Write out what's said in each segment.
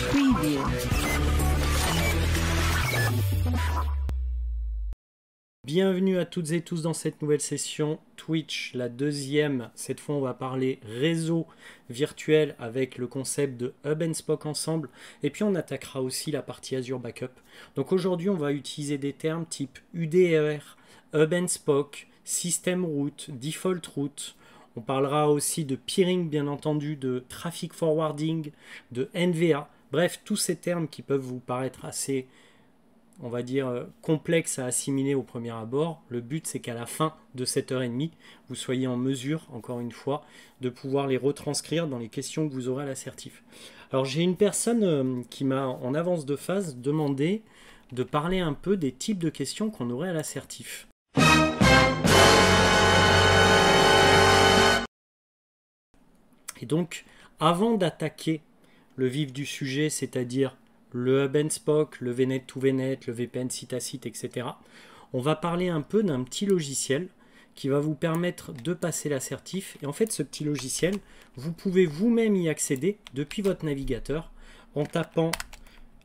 Preview. Bienvenue à toutes et tous dans cette nouvelle session Twitch, la deuxième. Cette fois, on va parler réseau virtuel avec le concept de Hub and Spoke ensemble. Et puis, on attaquera aussi la partie Azure Backup. Donc aujourd'hui, on va utiliser des termes type UDR, Hub and Spoke, System Route, Default Route. On parlera aussi de peering, bien entendu, de Traffic Forwarding, de NVA. Bref, tous ces termes qui peuvent vous paraître assez, on va dire, complexe à assimiler au premier abord. Le but, c'est qu'à la fin de cette heure et demie, vous soyez en mesure, encore une fois, de pouvoir les retranscrire dans les questions que vous aurez à l'assertif. Alors, j'ai une personne qui m'a, en avance de phase, demandé de parler un peu des types de questions qu'on aurait à l'assertif. Et donc, avant d'attaquer le vif du sujet, c'est-à-dire le Hub and Spoke, le VNet to VNet, le VPN site à site, etc. On va parler un peu d'un petit logiciel qui va vous permettre de passer l'assertif. Et en fait, ce petit logiciel, vous pouvez vous-même y accéder depuis votre navigateur en tapant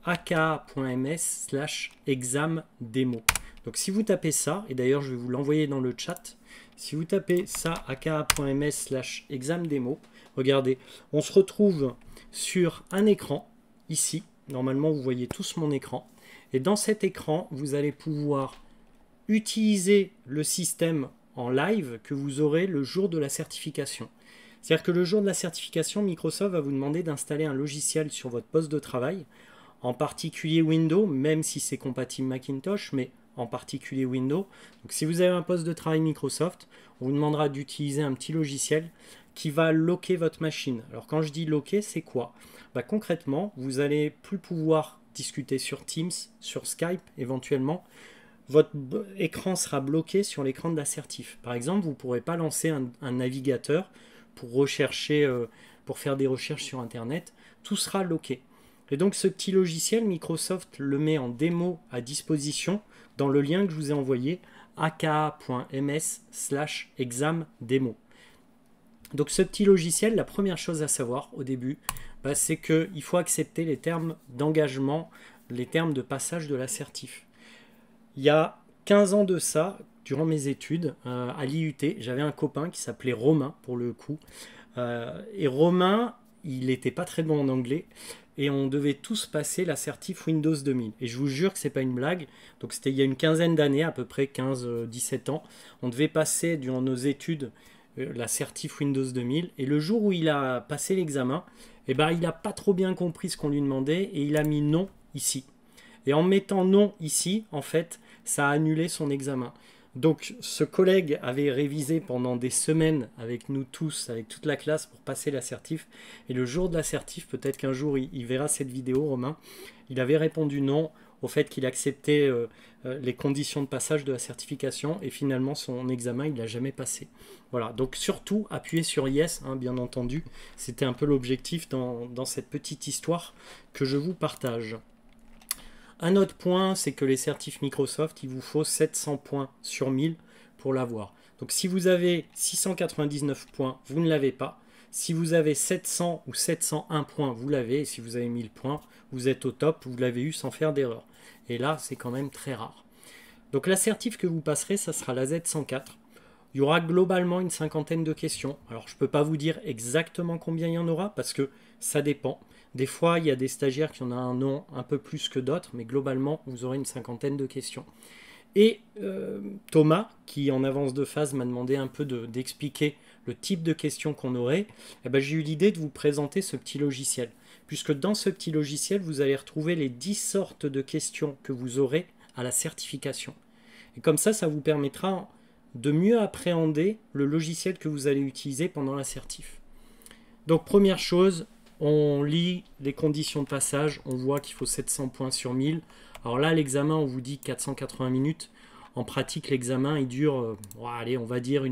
aka.ms/examdemo. Donc si vous tapez ça, et d'ailleurs je vais vous l'envoyer dans le chat, si vous tapez ça aka.ms/examdemo, regardez, on se retrouve sur un écran ici. Normalement, vous voyez tous mon écran. Et dans cet écran, vous allez pouvoir utiliser le système en live que vous aurez le jour de la certification. C'est-à-dire que le jour de la certification, Microsoft va vous demander d'installer un logiciel sur votre poste de travail, en particulier Windows, même si c'est compatible Macintosh, mais en particulier Windows. Donc si vous avez un poste de travail Microsoft, on vous demandera d'utiliser un petit logiciel qui va locker votre machine. Alors quand je dis locker, c'est quoi ? Concrètement, vous n'allez plus pouvoir discuter sur Teams, sur Skype éventuellement. Votre écran sera bloqué sur l'écran de l'assertif. Par exemple, vous ne pourrez pas lancer un navigateur pour rechercher, pour faire des recherches sur Internet. Tout sera locké. Et donc ce petit logiciel, Microsoft le met en démo à disposition dans le lien que je vous ai envoyé, aka.ms/examdemo. Donc ce petit logiciel, la première chose à savoir au début, c'est qu'il faut accepter les termes d'engagement, les termes de passage de l'assertif. Il y a 15 ans de ça, durant mes études à l'IUT, j'avais un copain qui s'appelait Romain pour le coup. Et Romain, il n'était pas très bon en anglais et on devait tous passer l'assertif Windows 2000. Et je vous jure que ce n'est pas une blague. Donc c'était il y a une quinzaine d'années, à peu près 15-17 ans. On devait passer durant nos études l'assertif Windows 2000. Et le jour où il a passé l'examen, il n'a pas trop bien compris ce qu'on lui demandait et il a mis non ici. Et en mettant non ici, en fait, ça a annulé son examen. Donc ce collègue avait révisé pendant des semaines avec nous tous, avec toute la classe pour passer l'assertif. Et le jour de l'assertif, peut-être qu'un jour il verra cette vidéo, Romain, il avait répondu non au fait qu'il acceptait les conditions de passage de la certification et finalement son examen il ne l'a jamais passé. Voilà, donc surtout appuyez sur yes, bien entendu, c'était un peu l'objectif dans cette petite histoire que je vous partage. Un autre point, c'est que les certifs Microsoft, il vous faut 700 points sur 1000 pour l'avoir. Donc si vous avez 699 points, vous ne l'avez pas. Si vous avez 700 ou 701 points, vous l'avez. Et si vous avez 1000 points, vous êtes au top, vous l'avez eu sans faire d'erreur. Et là, c'est quand même très rare. Donc l'assertif que vous passerez, ça sera la Z104. Il y aura globalement une cinquantaine de questions. Alors je ne peux pas vous dire exactement combien il y en aura parce que ça dépend. Des fois, il y a des stagiaires qui en ont un nom un peu plus que d'autres, mais globalement, vous aurez une cinquantaine de questions. Et Thomas, qui en avance de phase m'a demandé un peu d'expliquer le type de questions qu'on aurait, j'ai eu l'idée de vous présenter ce petit logiciel. Puisque dans ce petit logiciel, vous allez retrouver les 10 sortes de questions que vous aurez à la certification. Et comme ça vous permettra de mieux appréhender le logiciel que vous allez utiliser pendant l'assertif. Donc première chose, on lit les conditions de passage, on voit qu'il faut 700 points sur 1000. Alors là, l'examen, on vous dit 480 minutes. En pratique, l'examen, il dure, allez, on va dire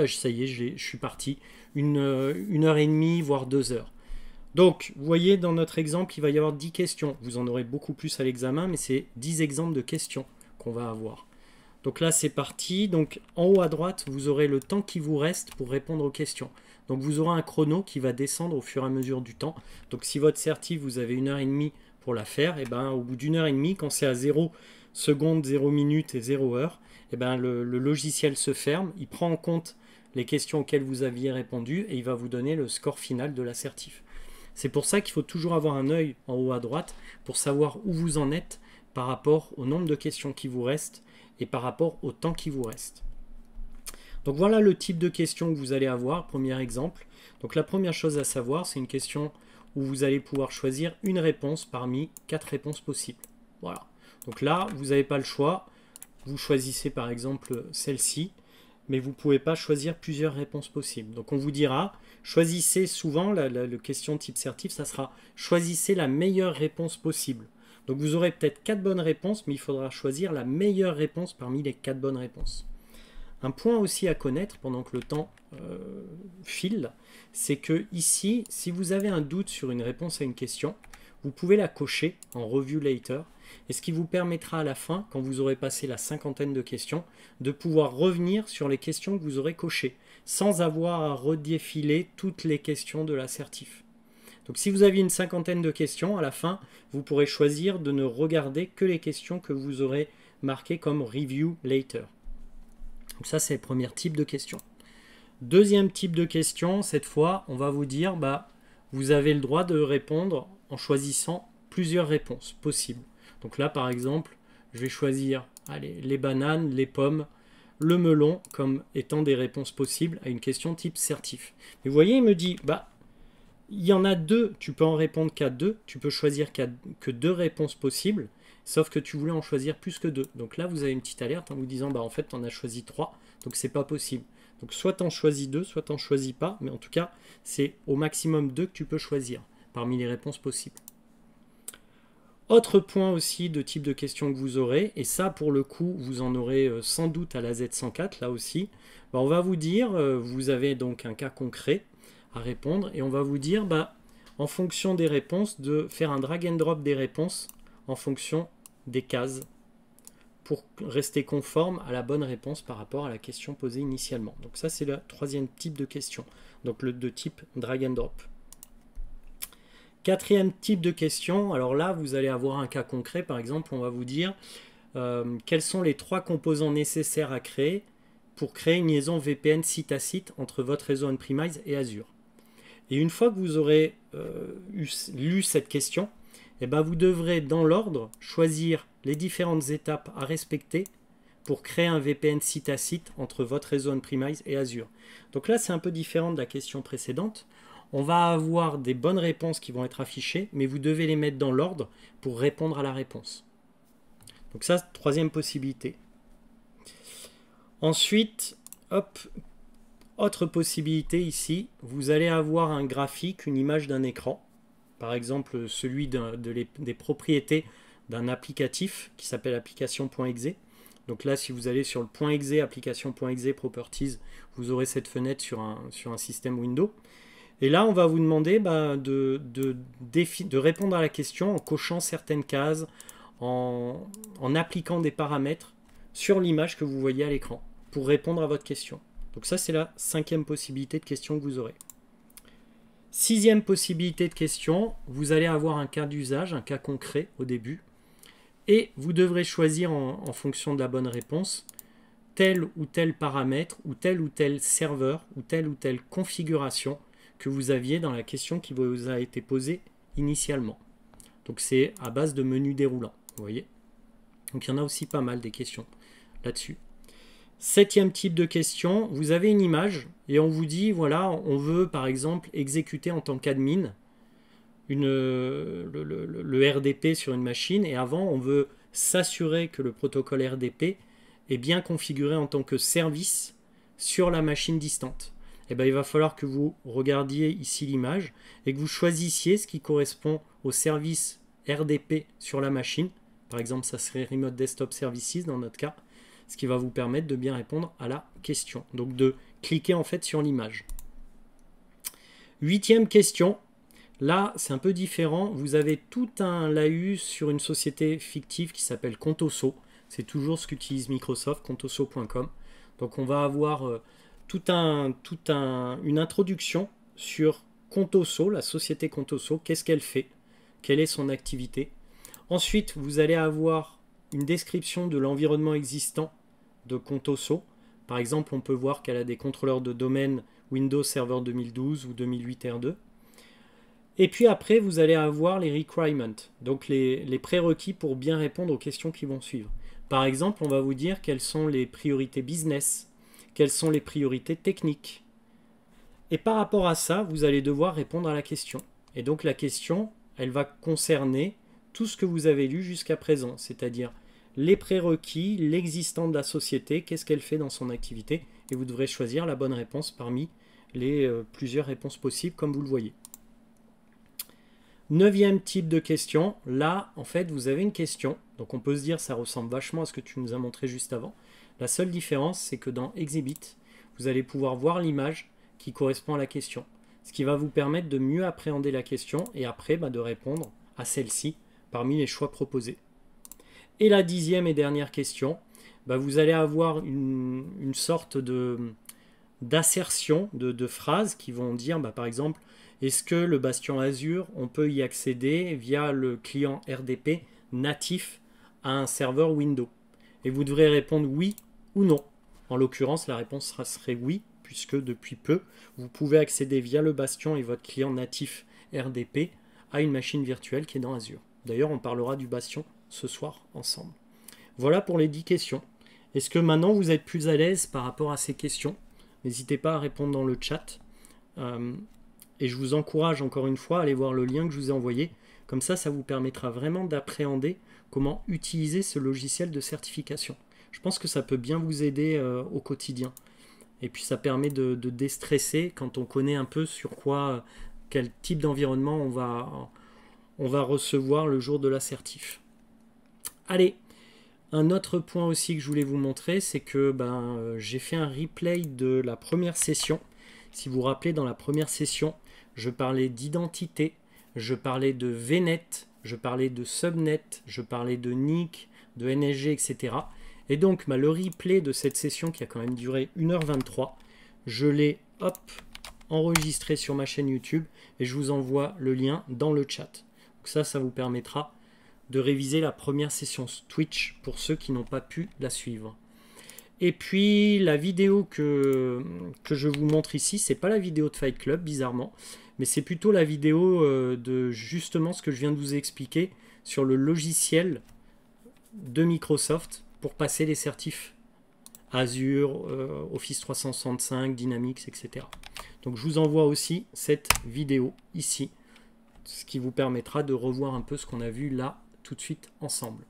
ça y est, je suis parti. Une heure et demie, voire 2 heures. Donc, vous voyez, dans notre exemple, il va y avoir 10 questions. Vous en aurez beaucoup plus à l'examen, mais c'est 10 exemples de questions qu'on va avoir. Donc là, c'est parti. Donc, en haut à droite, vous aurez le temps qui vous reste pour répondre aux questions. Donc vous aurez un chrono qui va descendre au fur et à mesure du temps. Donc si votre certif, vous avez 1h30 pour la faire, et ben, au bout d'1h30, quand c'est à 0 secondes, 0 minutes et 0 heure, et ben, le logiciel se ferme, il prend en compte les questions auxquelles vous aviez répondu et il va vous donner le score final de l'assertif. C'est pour ça qu'il faut toujours avoir un œil en haut à droite pour savoir où vous en êtes par rapport au nombre de questions qui vous restent et par rapport au temps qui vous reste. Donc voilà le type de questions que vous allez avoir, premier exemple. Donc la première chose à savoir, c'est une question où vous allez pouvoir choisir une réponse parmi 4 réponses possibles. Voilà. Donc là, vous n'avez pas le choix. Vous choisissez par exemple celle-ci, mais vous ne pouvez pas choisir plusieurs réponses possibles. Donc on vous dira, choisissez souvent, la question type certif, ça sera choisissez la meilleure réponse possible. Donc vous aurez peut-être 4 bonnes réponses, mais il faudra choisir la meilleure réponse parmi les 4 bonnes réponses. Un point aussi à connaître pendant que le temps file, c'est que ici, si vous avez un doute sur une réponse à une question, vous pouvez la cocher en Review Later, et ce qui vous permettra à la fin, quand vous aurez passé la 50aine de questions, de pouvoir revenir sur les questions que vous aurez cochées, sans avoir à redéfiler toutes les questions de l'assertif. Donc si vous aviez une 50aine de questions, à la fin, vous pourrez choisir de ne regarder que les questions que vous aurez marquées comme Review Later. Donc ça, c'est le premier type de question. Deuxième type de question, cette fois, on va vous dire, vous avez le droit de répondre en choisissant plusieurs réponses possibles. Donc là, par exemple, je vais choisir les bananes, les pommes, le melon comme étant des réponses possibles à une question type certif. Mais vous voyez, il me dit, il y en a 2, tu peux en répondre qu'à 2, tu peux choisir que 2 réponses possibles, sauf que tu voulais en choisir plus que 2. Donc là, vous avez une petite alerte en vous disant, en fait, tu en as choisi 3, donc c'est pas possible. Donc soit tu en choisis 2, soit tu n'en choisis pas, mais en tout cas, c'est au maximum 2 que tu peux choisir parmi les réponses possibles. Autre point aussi de type de question que vous aurez, et ça pour le coup vous en aurez sans doute à la Z104 là aussi, on va vous dire, vous avez donc un cas concret à répondre, et on va vous dire en fonction des réponses de faire un drag and drop des réponses en fonction des cases pour rester conforme à la bonne réponse par rapport à la question posée initialement. Donc ça c'est le troisième type de question, donc le de type drag and drop. Quatrième type de question, alors là vous allez avoir un cas concret, par exemple on va vous dire quels sont les 3 composants nécessaires à créer pour créer une liaison VPN site à site entre votre réseau on-premise et Azure. Et une fois que vous aurez lu cette question, vous devrez dans l'ordre choisir les différentes étapes à respecter pour créer un VPN site à site entre votre réseau on-premise et Azure. Donc là c'est un peu différent de la question précédente. On va avoir des bonnes réponses qui vont être affichées, mais vous devez les mettre dans l'ordre pour répondre à la réponse. Donc ça, troisième possibilité. Ensuite, autre possibilité ici, vous allez avoir un graphique, une image d'un écran, par exemple celui des propriétés d'un applicatif qui s'appelle application.exe. Donc là, si vous allez sur le .exe, application.exe properties, vous aurez cette fenêtre sur un système Windows. Et là, on va vous demander de répondre à la question en cochant certaines cases, en appliquant des paramètres sur l'image que vous voyez à l'écran pour répondre à votre question. Donc ça, c'est la 5e possibilité de question que vous aurez. 6e possibilité de question, vous allez avoir un cas d'usage, un cas concret au début, et vous devrez choisir en fonction de la bonne réponse tel ou tel paramètre, ou tel serveur, ou telle configuration que vous aviez dans la question qui vous a été posée initialement. Donc c'est à base de menu déroulant, vous voyez. Donc il y en a aussi pas mal des questions là-dessus. 7e type de question, vous avez une image et on vous dit, voilà, on veut par exemple exécuter en tant qu'admin le RDP sur une machine, et avant on veut s'assurer que le protocole RDP est bien configuré en tant que service sur la machine distante. Il va falloir que vous regardiez ici l'image et que vous choisissiez ce qui correspond au service RDP sur la machine. Par exemple, ça serait Remote Desktop Services dans notre cas, ce qui va vous permettre de bien répondre à la question. Donc de cliquer en fait sur l'image. 8e question. Là, c'est un peu différent. Vous avez tout un laus sur une société fictive qui s'appelle Contoso. C'est toujours ce qu'utilise Microsoft, contoso.com. Donc on va avoir une introduction sur Contoso, la société Contoso, qu'est-ce qu'elle fait, quelle est son activité. Ensuite, vous allez avoir une description de l'environnement existant de Contoso. Par exemple, on peut voir qu'elle a des contrôleurs de domaine Windows Server 2012 ou 2008 R2. Et puis après, vous allez avoir les requirements, donc les prérequis pour bien répondre aux questions qui vont suivre. Par exemple, on va vous dire quelles sont les priorités business, quelles sont les priorités techniques. Et par rapport à ça, vous allez devoir répondre à la question. Et donc la question, elle va concerner tout ce que vous avez lu jusqu'à présent, c'est-à-dire les prérequis, l'existant de la société, qu'est-ce qu'elle fait dans son activité, et vous devrez choisir la bonne réponse parmi les plusieurs réponses possibles, comme vous le voyez. 9e type de question, là, en fait, vous avez une question, donc on peut se dire ça ressemble vachement à ce que tu nous as montré juste avant. La seule différence, c'est que dans Exhibit, vous allez pouvoir voir l'image qui correspond à la question, ce qui va vous permettre de mieux appréhender la question et après de répondre à celle-ci parmi les choix proposés. Et la 10e et dernière question, vous allez avoir une sorte d'assertion de phrases qui vont dire, par exemple, est-ce que le bastion Azure, on peut y accéder via le client RDP natif à un serveur Windows? Et vous devrez répondre oui ou non. En l'occurrence, la réponse serait oui, puisque depuis peu, vous pouvez accéder via le bastion et votre client natif RDP à une machine virtuelle qui est dans Azure. D'ailleurs, on parlera du bastion ce soir ensemble. Voilà pour les 10 questions. Est-ce que maintenant vous êtes plus à l'aise par rapport à ces questions? N'hésitez pas à répondre dans le chat. Et je vous encourage encore une fois à aller voir le lien que je vous ai envoyé. Comme ça, ça vous permettra vraiment d'appréhender comment utiliser ce logiciel de certification. Je pense que ça peut bien vous aider au quotidien. Et puis ça permet de déstresser quand on connaît un peu sur quoi, quel type d'environnement on va recevoir le jour de l'assertif. Allez, un autre point aussi que je voulais vous montrer, c'est que j'ai fait un replay de la première session. Si vous vous rappelez, dans la première session, je parlais d'identité, je parlais de VNet, je parlais de Subnet, je parlais de NIC, de NSG, etc. Et donc, le replay de cette session qui a quand même duré 1h23, je l'ai enregistré sur ma chaîne YouTube et je vous envoie le lien dans le chat. Donc ça vous permettra de réviser la première session Twitch pour ceux qui n'ont pas pu la suivre. Et puis la vidéo que je vous montre ici, c'est pas la vidéo de Fight Club, bizarrement, mais c'est plutôt la vidéo de justement ce que je viens de vous expliquer sur le logiciel de Microsoft pour passer les certifs Azure, Office 365, Dynamics, etc. Donc je vous envoie aussi cette vidéo ici, ce qui vous permettra de revoir un peu ce qu'on a vu là tout de suite ensemble.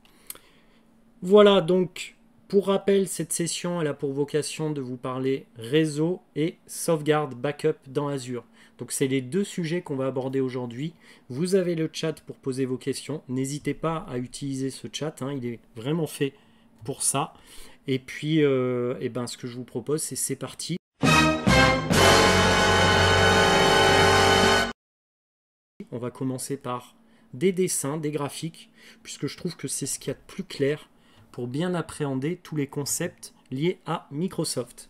Voilà, donc pour rappel, cette session elle a pour vocation de vous parler réseau et sauvegarde backup dans Azure. Donc c'est les deux sujets qu'on va aborder aujourd'hui. Vous avez le chat pour poser vos questions. N'hésitez pas à utiliser ce chat, il est vraiment fait pour ça. Et puis ce que je vous propose, c'est parti. On va commencer par des dessins, des graphiques, puisque je trouve que c'est ce qu'il y a de plus clair pour bien appréhender tous les concepts liés à Microsoft.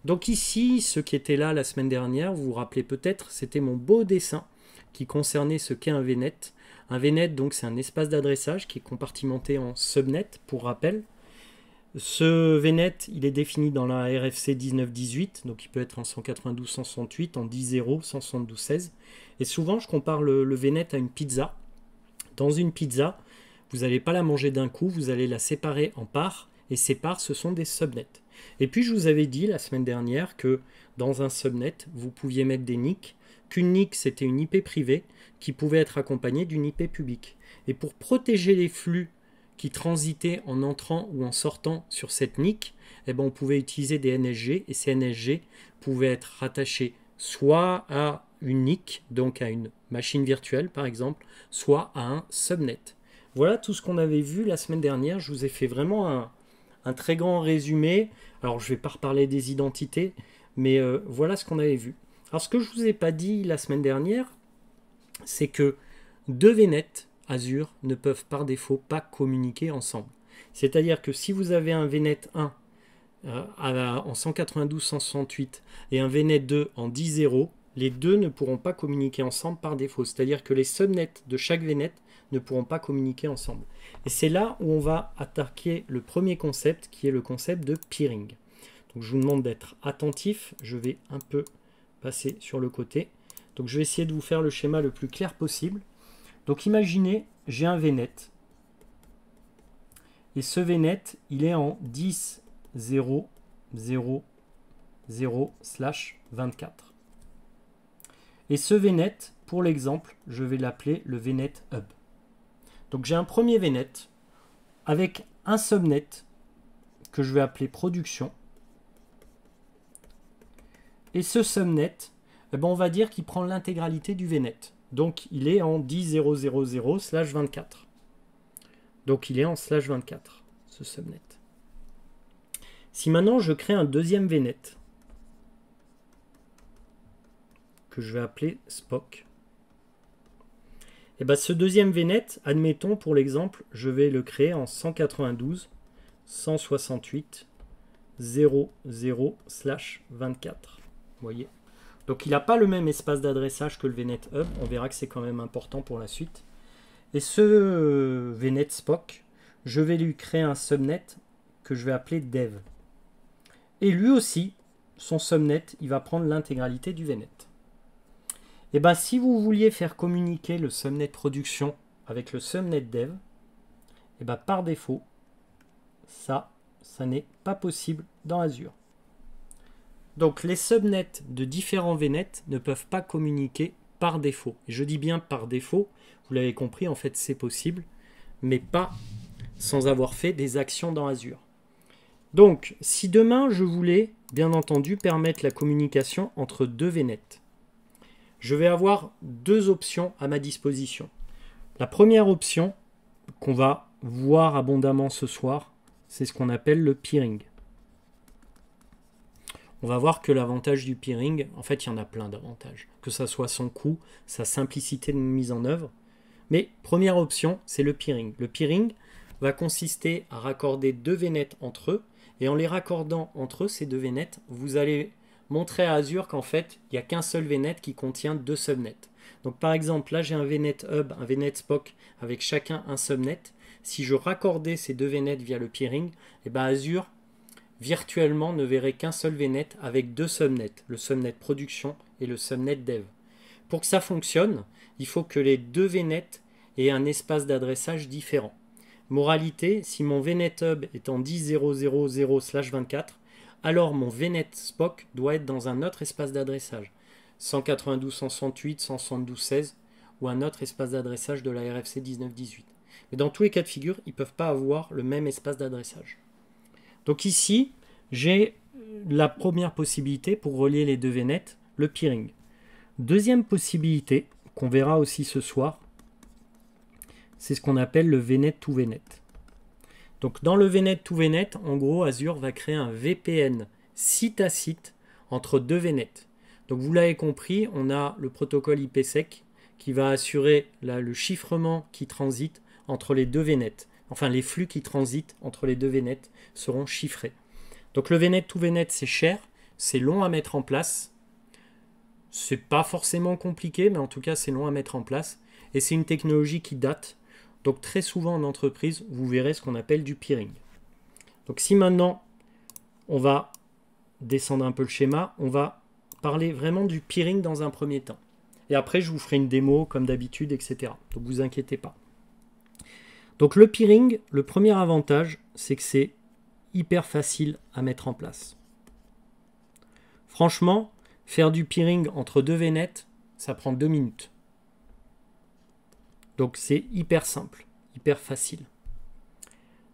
Donc ici, ceux qui étaient là la semaine dernière, vous vous rappelez peut-être, c'était mon beau dessin qui concernait ce qu'est un VNet. Un VNet, donc, c'est un espace d'adressage qui est compartimenté en subnet, pour rappel. Ce VNet, il est défini dans la RFC 1918, donc il peut être en 192.168, en 10.0, 172.16. Et souvent, je compare le VNet à une pizza. Dans une pizza, vous n'allez pas la manger d'un coup, vous allez la séparer en parts, et ces parts, ce sont des subnets. Et puis, je vous avais dit la semaine dernière que dans un subnet, vous pouviez mettre des NIC, qu'une NIC, c'était une IP privée qui pouvait être accompagnée d'une IP publique. Et pour protéger les flux qui transitaient en entrant ou en sortant sur cette NIC, on pouvait utiliser des NSG, et ces NSG pouvaient être rattachés soit à une NIC, donc à une machine virtuelle par exemple, soit à un subnet. Voilà tout ce qu'on avait vu la semaine dernière. Je vous ai fait vraiment un très grand résumé. Alors je ne vais pas reparler des identités, mais voilà ce qu'on avait vu. Alors ce que je ne vous ai pas dit la semaine dernière, c'est que deux VNet Azure ne peuvent par défaut pas communiquer ensemble. C'est-à-dire que si vous avez un VNet 1 en 192-168 et un VNet 2 en 10-0, les deux ne pourront pas communiquer ensemble par défaut. C'est-à-dire que les subnets de chaque VNet ne pourront pas communiquer ensemble. Et c'est là où on va attaquer le premier concept, qui est le concept de peering. Donc je vous demande d'être attentif. Je vais un peu passer sur le côté. Donc je vais essayer de vous faire le schéma le plus clair possible. Donc imaginez, j'ai un VNet. Et ce VNet, il est en 10.0.0.0/24. Et ce VNet, pour l'exemple, je vais l'appeler le VNet Hub. Donc j'ai un premier VNet avec un subnet que je vais appeler production. Et ce subnet, eh ben, on va dire qu'il prend l'intégralité du VNet. Donc il est en 10.0.0.0/24. Donc il est en /24, ce subnet. Si maintenant je crée un deuxième VNet, que je vais appeler Spock, et bien ce deuxième VNet, admettons pour l'exemple, je vais le créer en 192.168.0.0/24. Vous voyez. Donc il n'a pas le même espace d'adressage que le VNet Hub, on verra que c'est quand même important pour la suite. Et ce VNet Spock, je vais lui créer un subnet que je vais appeler Dev. Et lui aussi, son subnet, il va prendre l'intégralité du VNet. Et bien si vous vouliez faire communiquer le subnet production avec le subnet Dev, et ben par défaut, ça n'est pas possible dans Azure. Donc les subnets de différents VNet ne peuvent pas communiquer par défaut. Et je dis bien par défaut, vous l'avez compris, en fait c'est possible, mais pas sans avoir fait des actions dans Azure. Donc si demain je voulais, bien entendu, permettre la communication entre deux VNet, je vais avoir deux options à ma disposition. La première option qu'on va voir abondamment ce soir, c'est ce qu'on appelle le peering. On va voir que l'avantage du peering, en fait, il y en a plein d'avantages. Que ça soit son coût, sa simplicité de mise en œuvre. Mais première option, c'est le peering. Le peering va consister à raccorder deux VNet entre eux. Et en les raccordant entre eux, ces deux VNet, vous allez montrer à Azure qu'en fait, il n'y a qu'un seul VNet qui contient deux subnets. Donc par exemple, là j'ai un VNet Hub, un VNet Spock avec chacun un subnet. Si je raccordais ces deux VNet via le peering, et ben Azure virtuellement ne verrait qu'un seul VNet avec deux subnets, le subnet production et le subnet dev. Pour que ça fonctionne, il faut que les deux VNet aient un espace d'adressage différent. Moralité, si mon VNet Hub est en 10.0.0.0/24, alors mon VNet Spock doit être dans un autre espace d'adressage, 192.168, 172.16 ou un autre espace d'adressage de la RFC 19.18. Mais dans tous les cas de figure, ils ne peuvent pas avoir le même espace d'adressage. Donc ici, j'ai la première possibilité pour relier les deux VNet, le peering. Deuxième possibilité, qu'on verra aussi ce soir, c'est ce qu'on appelle le VNet to VNet. Donc dans le VNet to VNet, en gros, Azure va créer un VPN site à site entre deux VNet. Donc vous l'avez compris, on a le protocole IPsec qui va assurer le chiffrement qui transite entre les deux VNet. Enfin, les flux qui transitent entre les deux VNet seront chiffrés. Donc le VNet to VNet, c'est cher, c'est long à mettre en place. C'est pas forcément compliqué, mais en tout cas, c'est long à mettre en place. Et c'est une technologie qui date. Donc très souvent en entreprise, vous verrez ce qu'on appelle du peering. Donc si maintenant, on va descendre un peu le schéma, on va parler vraiment du peering dans un premier temps. Et après, je vous ferai une démo comme d'habitude, etc. Donc vous inquiétez pas. Donc le peering, le premier avantage, c'est que c'est hyper facile à mettre en place. Franchement, faire du peering entre deux VNet, ça prend 2 minutes. Donc c'est hyper simple, hyper facile.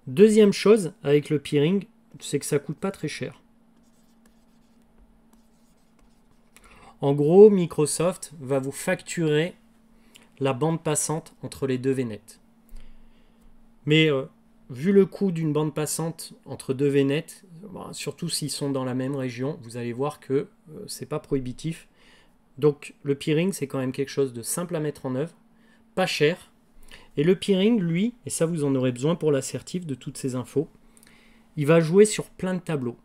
Deuxième chose avec le peering, c'est que ça ne coûte pas très cher. En gros, Microsoft va vous facturer la bande passante entre les deux VNet. Mais vu le coût d'une bande passante entre deux VNet, surtout s'ils sont dans la même région, vous allez voir que c'est pas prohibitif. Donc le peering, c'est quand même quelque chose de simple à mettre en œuvre, pas cher. Et le peering, lui, et ça vous en aurez besoin pour l'assertif de toutes ces infos, il va jouer sur plein de tableaux.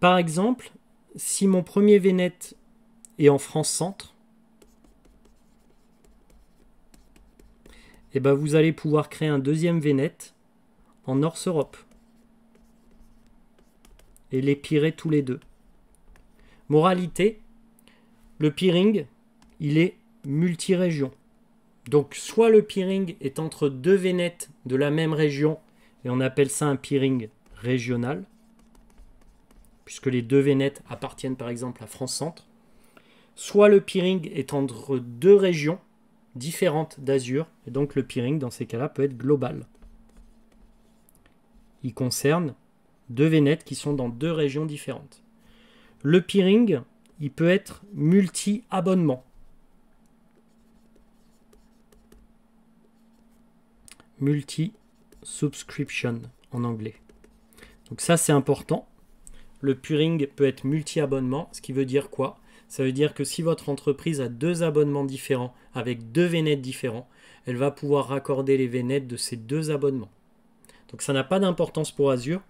Par exemple, si mon premier VNet est en France Centre, et ben vous allez pouvoir créer un deuxième VNet en North Europe et les peerer tous les deux. Moralité, le peering, il est multi-région. Donc soit le peering est entre deux VNet de la même région et on appelle ça un peering régional, puisque les deux VNet appartiennent par exemple à France Centre. Soit le peering est entre deux régions différentes d'Azure, et donc le peering dans ces cas-là peut être global. Il concerne deux VNet qui sont dans deux régions différentes. Le peering, il peut être multi-abonnement. Multi-subscription en anglais. Donc ça c'est important. Le peering peut être multi-abonnement, ce qui veut dire quoi? Ça veut dire que si votre entreprise a deux abonnements différents avec deux VNet différents, elle va pouvoir raccorder les VNet de ces deux abonnements. Donc ça n'a pas d'importance pour Azure.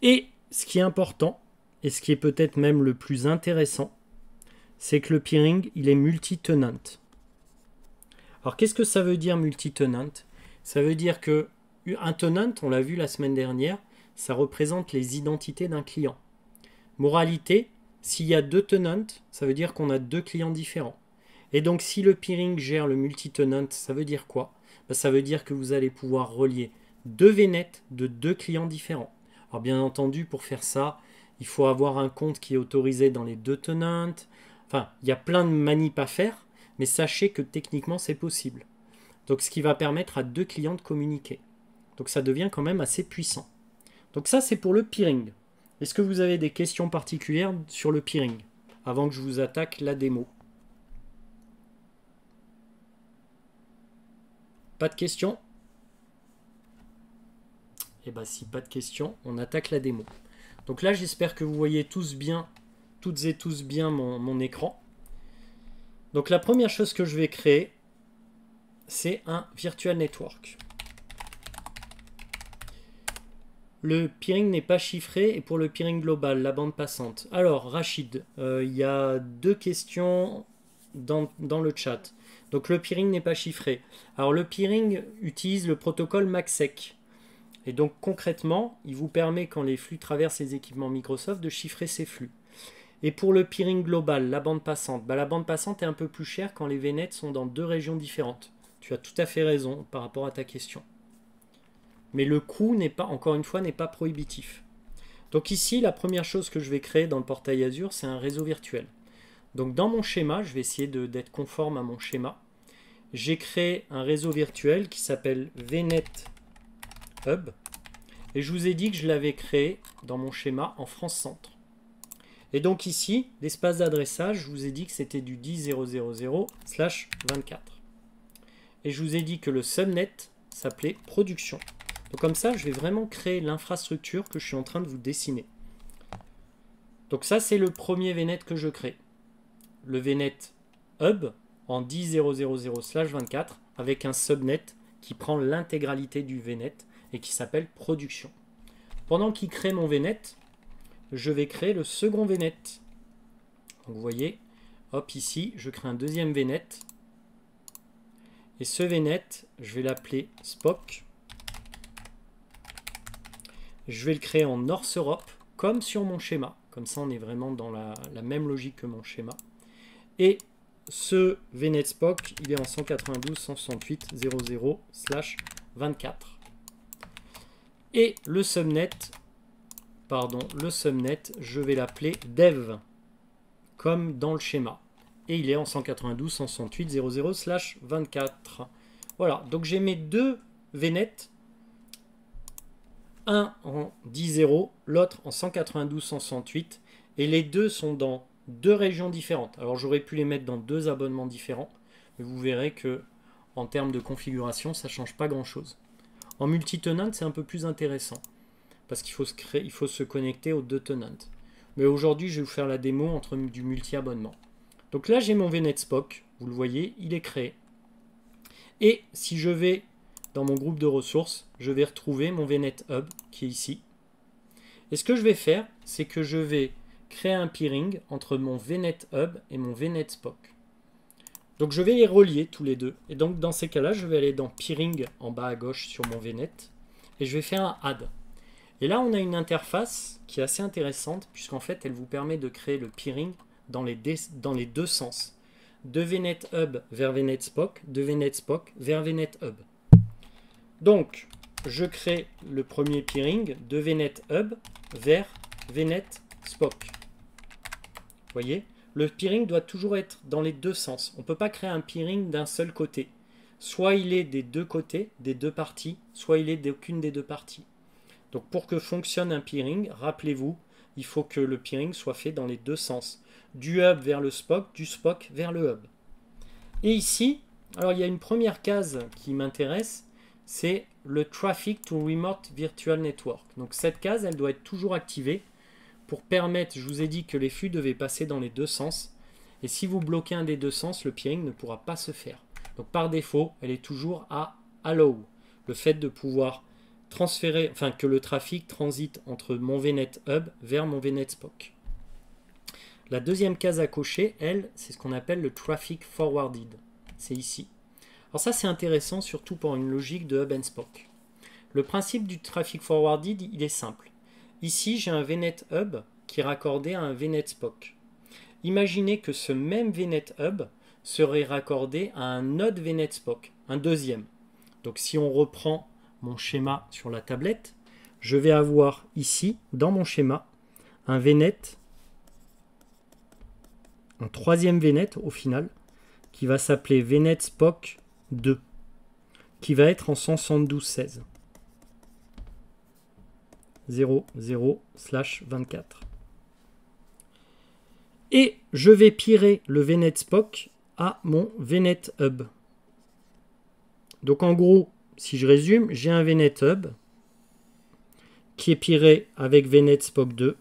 Et ce qui est important, et ce qui est peut-être même le plus intéressant, c'est que le peering, il est multi-tenant. Alors qu'est-ce que ça veut dire multi-tenant? Ça veut dire que un tenant, on l'a vu la semaine dernière, ça représente les identités d'un client. Moralité, s'il y a deux tenants, ça veut dire qu'on a deux clients différents. Et donc si le peering gère le multi-tenant, ça veut dire quoi? Ça veut dire que vous allez pouvoir relier deux VNet de deux clients différents. Alors bien entendu, pour faire ça, il faut avoir un compte qui est autorisé dans les deux tenants. Enfin, il y a plein de manips à faire, mais sachez que techniquement c'est possible. Donc ce qui va permettre à deux clients de communiquer. Donc ça devient quand même assez puissant. Donc ça c'est pour le peering. Est-ce que vous avez des questions particulières sur le peering avant que je vous attaque la démo? Pas de questions? Et bien si pas de questions, on attaque la démo. Donc là j'espère que vous voyez tous bien, toutes et tous bien mon écran. Donc la première chose que je vais créer, c'est un virtual network. Le peering n'est pas chiffré et pour le peering global, la bande passante. Alors Rachid, il y a deux questions dans le chat. Donc le peering n'est pas chiffré. Alors le peering utilise le protocole MACsec. Et donc concrètement, il vous permet quand les flux traversent les équipements Microsoft de chiffrer ces flux. Et pour le peering global, la bande passante, la bande passante est un peu plus chère quand les VNet sont dans deux régions différentes. Tu as tout à fait raison par rapport à ta question. Mais le coût n'est pas, encore une fois, n'est pas prohibitif. Donc ici, la première chose que je vais créer dans le portail Azure, c'est un réseau virtuel. Donc dans mon schéma, je vais essayer d'être conforme à mon schéma. J'ai créé un réseau virtuel qui s'appelle VNet Hub. Et je vous ai dit que je l'avais créé dans mon schéma en France Centre. Et donc ici, l'espace d'adressage, je vous ai dit que c'était du 10.0.0/24. Et je vous ai dit que le subnet s'appelait production. Donc comme ça, je vais vraiment créer l'infrastructure que je suis en train de vous dessiner. Donc ça, c'est le premier VNet que je crée. Le VNet Hub en 10.0.0/24 avec un subnet qui prend l'intégralité du VNet et qui s'appelle production. Pendant qu'il crée mon VNet, je vais créer le second VNet. Donc vous voyez, hop ici, je crée un deuxième VNet. Et ce VNet, je vais l'appeler Spock. Je vais le créer en North Europe, comme sur mon schéma. Comme ça, on est vraiment dans la même logique que mon schéma. Et ce VNet Spock, il est en 192.168.0.0/24. Et le subnet, je vais l'appeler Dev, comme dans le schéma. Et il est en 192.168.0.0/24. Voilà, donc j'ai mes deux VNet, un en 10.0, l'autre en 192.168, et les deux sont dans deux régions différentes. Alors j'aurais pu les mettre dans deux abonnements différents, mais vous verrez que en termes de configuration, ça ne change pas grand-chose. En multi-tenant, c'est un peu plus intéressant, parce qu'il faut se connecter aux deux tenants. Mais aujourd'hui, je vais vous faire la démo entre du multi-abonnement. Donc là, j'ai mon VNet Spock, vous le voyez, il est créé. Et si je vais dans mon groupe de ressources, je vais retrouver mon VNet Hub qui est ici. Et ce que je vais faire, c'est que je vais créer un peering entre mon VNet Hub et mon VNet Spock. Donc je vais les relier tous les deux. Et donc dans ces cas-là, je vais aller dans Peering en bas à gauche sur mon VNet et je vais faire un Add. Et là, on a une interface qui est assez intéressante puisqu'en fait, elle vous permet de créer le peering dans les deux sens. De VNet Hub vers VNet Spock, de VNet Spock vers VNet Hub. Donc, je crée le premier peering de VNet Hub vers VNet Spock. Vous voyez ? Le peering doit toujours être dans les deux sens. On ne peut pas créer un peering d'un seul côté. Soit il est des deux côtés, des deux parties, soit il est d'aucune des deux parties. Donc pour que fonctionne un peering, rappelez-vous, il faut que le peering soit fait dans les deux sens. Du hub vers le Spock, du Spock vers le hub. Et ici, alors il y a une première case qui m'intéresse, c'est le Traffic to Remote Virtual Network. Donc cette case, elle doit être toujours activée pour permettre, je vous ai dit que les flux devaient passer dans les deux sens. Et si vous bloquez un des deux sens, le peering ne pourra pas se faire. Donc par défaut, elle est toujours à Allow. Le fait de pouvoir transférer, enfin que le trafic transite entre mon VNet Hub vers mon VNet Spock. La deuxième case à cocher, elle, c'est ce qu'on appelle le Traffic Forwarded. C'est ici. Alors ça, c'est intéressant, surtout pour une logique de Hub and Spock. Le principe du Traffic Forwarded, il est simple. Ici, j'ai un VNet Hub qui est raccordé à un VNet Spock. Imaginez que ce même VNet Hub serait raccordé à un autre VNet Spock, un deuxième. Donc si on reprend mon schéma sur la tablette, je vais avoir ici, dans mon schéma, un VNet, un troisième VNet au final, qui va s'appeler VNet Spock 2, qui va être en 172.16. 00/24. Et je vais pirer le VNet Spock à mon VNet Hub. Donc en gros, si je résume, j'ai un VNet Hub qui est piré avec VNet Spock 2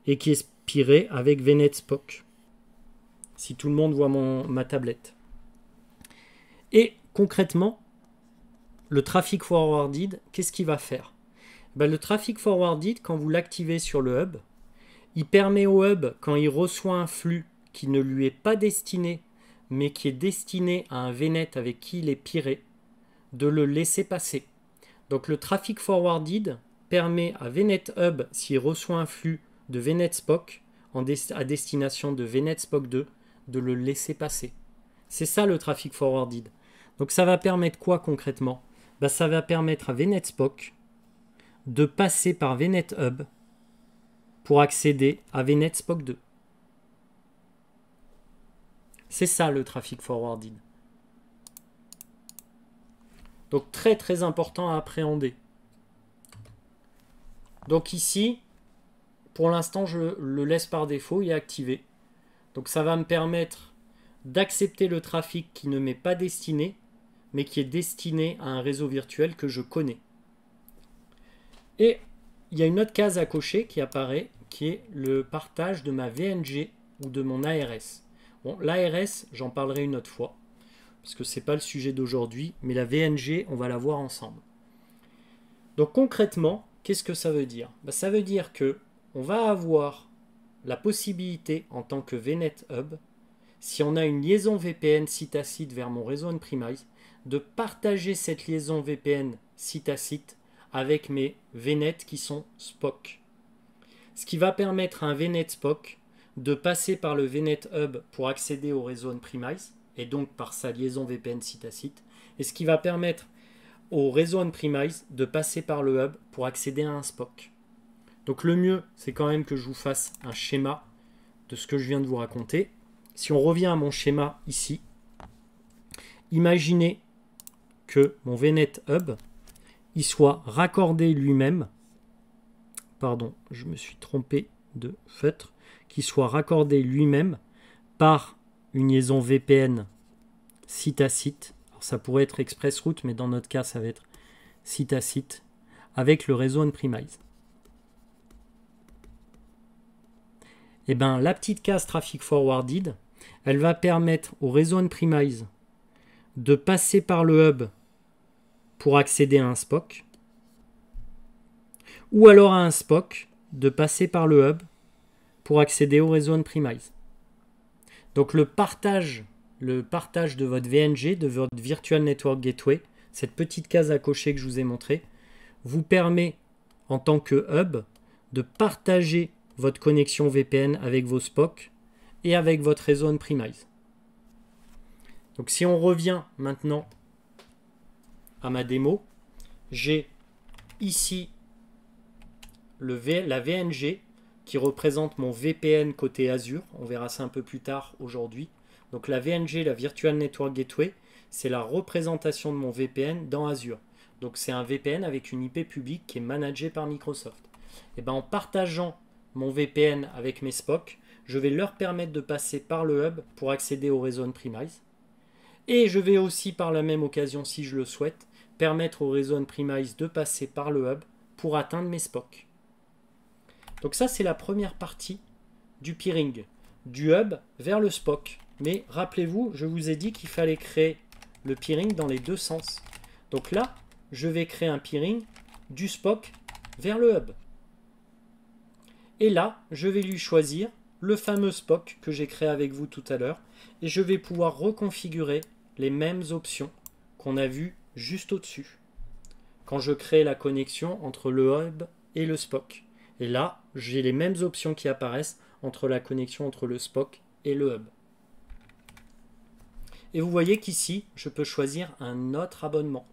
et qui est piré avec VNet Spock. Si tout le monde voit ma tablette. Et concrètement, le Traffic Forwarded, qu'est-ce qu'il va faire ? Le Traffic Forwarded, quand vous l'activez sur le hub, il permet au hub, quand il reçoit un flux qui ne lui est pas destiné, mais qui est destiné à un VNet avec qui il est piré, de le laisser passer. Donc le Traffic Forwarded permet à VNet Hub, s'il reçoit un flux de VNet Spock à destination de VNet Spock 2, de le laisser passer. C'est ça le Traffic Forwarded. Donc ça va permettre quoi concrètement ? Ça va permettre à VNet Spock de passer par VNet Hub pour accéder à VNet Spock 2. C'est ça le Traffic Forwarded. Donc très très important à appréhender. Donc ici, pour l'instant, je le laisse par défaut, il est activé. Donc ça va me permettre d'accepter le trafic qui ne m'est pas destiné, mais qui est destiné à un réseau virtuel que je connais. Et il y a une autre case à cocher qui apparaît, qui est le partage de ma VNG ou de mon ARS. Bon, l'ARS, j'en parlerai une autre fois, parce que ce n'est pas le sujet d'aujourd'hui, mais la VNG, on va la voir ensemble. Donc concrètement, qu'est-ce que ça veut dire ? Ça veut dire que on va avoir la possibilité, en tant que VNet Hub, si on a une liaison VPN site à site vers mon réseau on-premise, de partager cette liaison VPN site à site avec mes VNet qui sont Spock. Ce qui va permettre à un VNet Spock de passer par le VNet Hub pour accéder au réseau on-premise, et donc par sa liaison VPN site à site, et ce qui va permettre au réseau on-premise de passer par le hub pour accéder à un Spock. Donc le mieux, c'est quand même que je vous fasse un schéma de ce que je viens de vous raconter. Si on revient à mon schéma ici, imaginez que mon VNet Hub il soit raccordé lui-même, pardon, je me suis trompé de feutre, qu'il soit raccordé lui-même par une liaison VPN site à site. Alors ça pourrait être ExpressRoute, mais dans notre cas, ça va être site à site avec le réseau on-premise. Et bien, la petite case Traffic Forwarded, elle va permettre au réseau on-premise de passer par le hub pour accéder à un Spock, ou alors à un SPOC de passer par le hub pour accéder au réseau on-premise. Donc le partage de votre VNG, de votre Virtual Network Gateway, cette petite case à cocher que je vous ai montrée, vous permet en tant que hub de partager votre connexion VPN avec vos SPOC et avec votre réseau on-premise. Donc si on revient maintenant à ma démo, j'ai ici la VNG qui représente mon VPN côté Azure. On verra ça un peu plus tard aujourd'hui. Donc la VNG, la Virtual Network Gateway, c'est la représentation de mon VPN dans Azure. Donc c'est un VPN avec une IP publique qui est managée par Microsoft. Et ben en partageant mon VPN avec mes SPOC, je vais leur permettre de passer par le hub pour accéder au réseau on-premise. Et je vais aussi par la même occasion, si je le souhaite, permettre au réseau on-premise de passer par le hub pour atteindre mes SPOC. Donc ça, c'est la première partie du peering, du hub vers le SPOC. Mais rappelez-vous, je vous ai dit qu'il fallait créer le peering dans les deux sens. Donc là, je vais créer un peering du SPOC vers le hub. Et là, je vais lui choisir le fameux SPOC que j'ai créé avec vous tout à l'heure. Et je vais pouvoir reconfigurer les mêmes options qu'on a vues juste au-dessus, quand je crée la connexion entre le hub et le SPOC. Et là, j'ai les mêmes options qui apparaissent entre la connexion entre le SPOC et le hub. Et vous voyez qu'ici, je peux choisir un autre abonnement.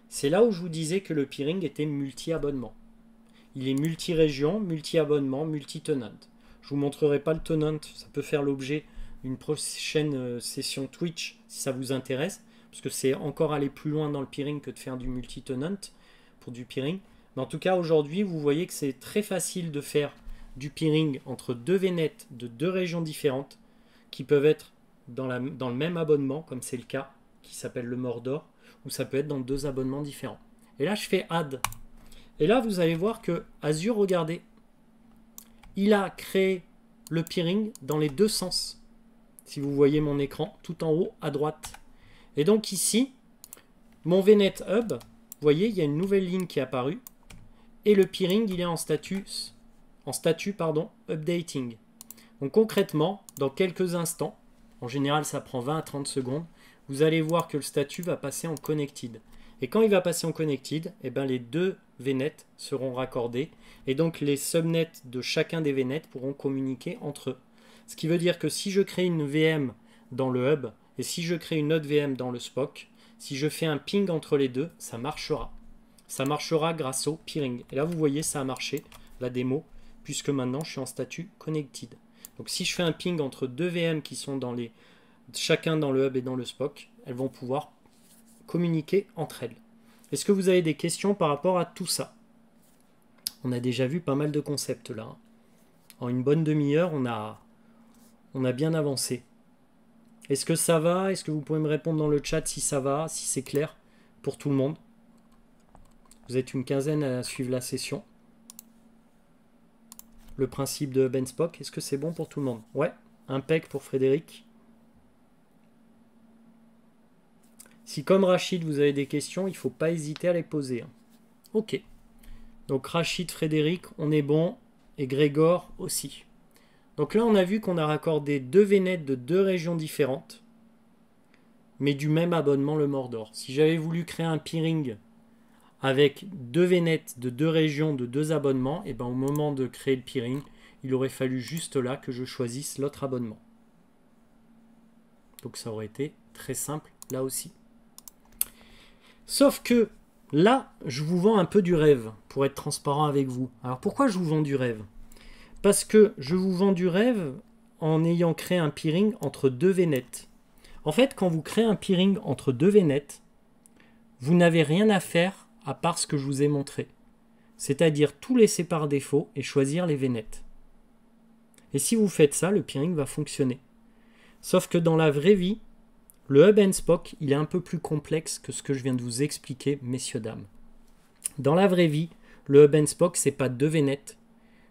C'est là où je vous disais que le peering était multi-abonnement. Il est multi-région, multi-abonnement, multi-tenant. Je ne vous montrerai pas le tenant, ça peut faire l'objet d'une prochaine session Twitch si ça vous intéresse, parce que c'est encore aller plus loin dans le peering que de faire du multi-tenant pour du peering. Mais en tout cas, aujourd'hui, vous voyez que c'est très facile de faire du peering entre deux VNet de deux régions différentes qui peuvent être dans le même abonnement, comme c'est le cas, qui s'appelle le Mordor, ou ça peut être dans deux abonnements différents. Et là, je fais Add. Et là, vous allez voir que Azure, regardez, il a créé le peering dans les deux sens. Si vous voyez mon écran, tout en haut à droite. Et donc ici, mon VNet Hub, vous voyez, il y a une nouvelle ligne qui est apparue. Et le peering, il est en statut updating. Donc concrètement, dans quelques instants, en général ça prend 20 à 30 secondes, vous allez voir que le statut va passer en connected. Et quand il va passer en connected, eh ben les deux VNet seront raccordés. Et donc les subnets de chacun des VNet pourront communiquer entre eux. Ce qui veut dire que si je crée une VM dans le hub et si je crée une autre VM dans le SPOC, si je fais un ping entre les deux, ça marchera. Ça marchera grâce au peering. Et là, vous voyez, ça a marché, la démo, puisque maintenant, je suis en statut connected. Donc, si je fais un ping entre deux VM qui sont chacun dans le hub et dans le SPOC, elles vont pouvoir communiquer entre elles. Est-ce que vous avez des questions par rapport à tout ça? On a déjà vu pas mal de concepts là. En une bonne demi-heure, on a bien avancé. Est-ce que ça va? Est-ce que vous pouvez me répondre dans le chat si ça va, si c'est clair pour tout le monde? Vous êtes une quinzaine à suivre la session. Le principe de Hub and Spock, est-ce que c'est bon pour tout le monde? Ouais, impec pour Frédéric. Si comme Rachid, vous avez des questions, il ne faut pas hésiter à les poser. Ok. Donc Rachid, Frédéric, on est bon. Et Grégor aussi. Donc là, on a vu qu'on a raccordé deux VNet de deux régions différentes, mais du même abonnement, le Mordor. Si j'avais voulu créer un peering avec deux VNet de deux régions de deux abonnements, et ben au moment de créer le peering, il aurait fallu juste là que je choisisse l'autre abonnement. Donc ça aurait été très simple là aussi. Sauf que là, je vous vends un peu du rêve, pour être transparent avec vous. Alors pourquoi je vous vends du rêve? Parce que je vous vends du rêve en ayant créé un peering entre deux VNet. En fait, quand vous créez un peering entre deux VNet, vous n'avez rien à faire à part ce que je vous ai montré. C'est-à-dire tout laisser par défaut et choisir les VNet. Et si vous faites ça, le peering va fonctionner. Sauf que dans la vraie vie, le Hub and Spock, il est un peu plus complexe que ce que je viens de vous expliquer, messieurs, dames. Dans la vraie vie, le Hub and Spock, c'est pas deux VNet,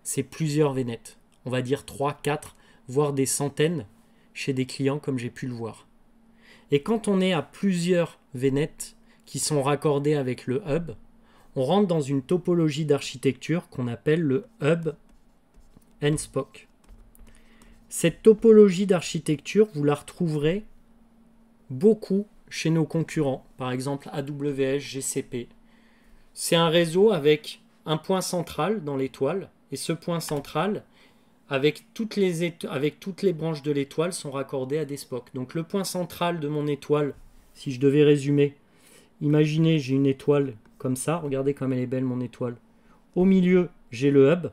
c'est plusieurs VNet. On va dire 3, 4, voire des centaines chez des clients comme j'ai pu le voir. Et quand on est à plusieurs VNet qui sont raccordés avec le hub, on rentre dans une topologie d'architecture qu'on appelle le hub and spoke. Cette topologie d'architecture, vous la retrouverez beaucoup chez nos concurrents, par exemple AWS, GCP. C'est un réseau avec un point central dans l'étoile, et ce point central, avec toutes les branches de l'étoile, sont raccordées à des spokes. Donc le point central de mon étoile, si je devais résumer, imaginez j'ai une étoile comme ça, regardez comme elle est belle mon étoile. Au milieu, j'ai le hub,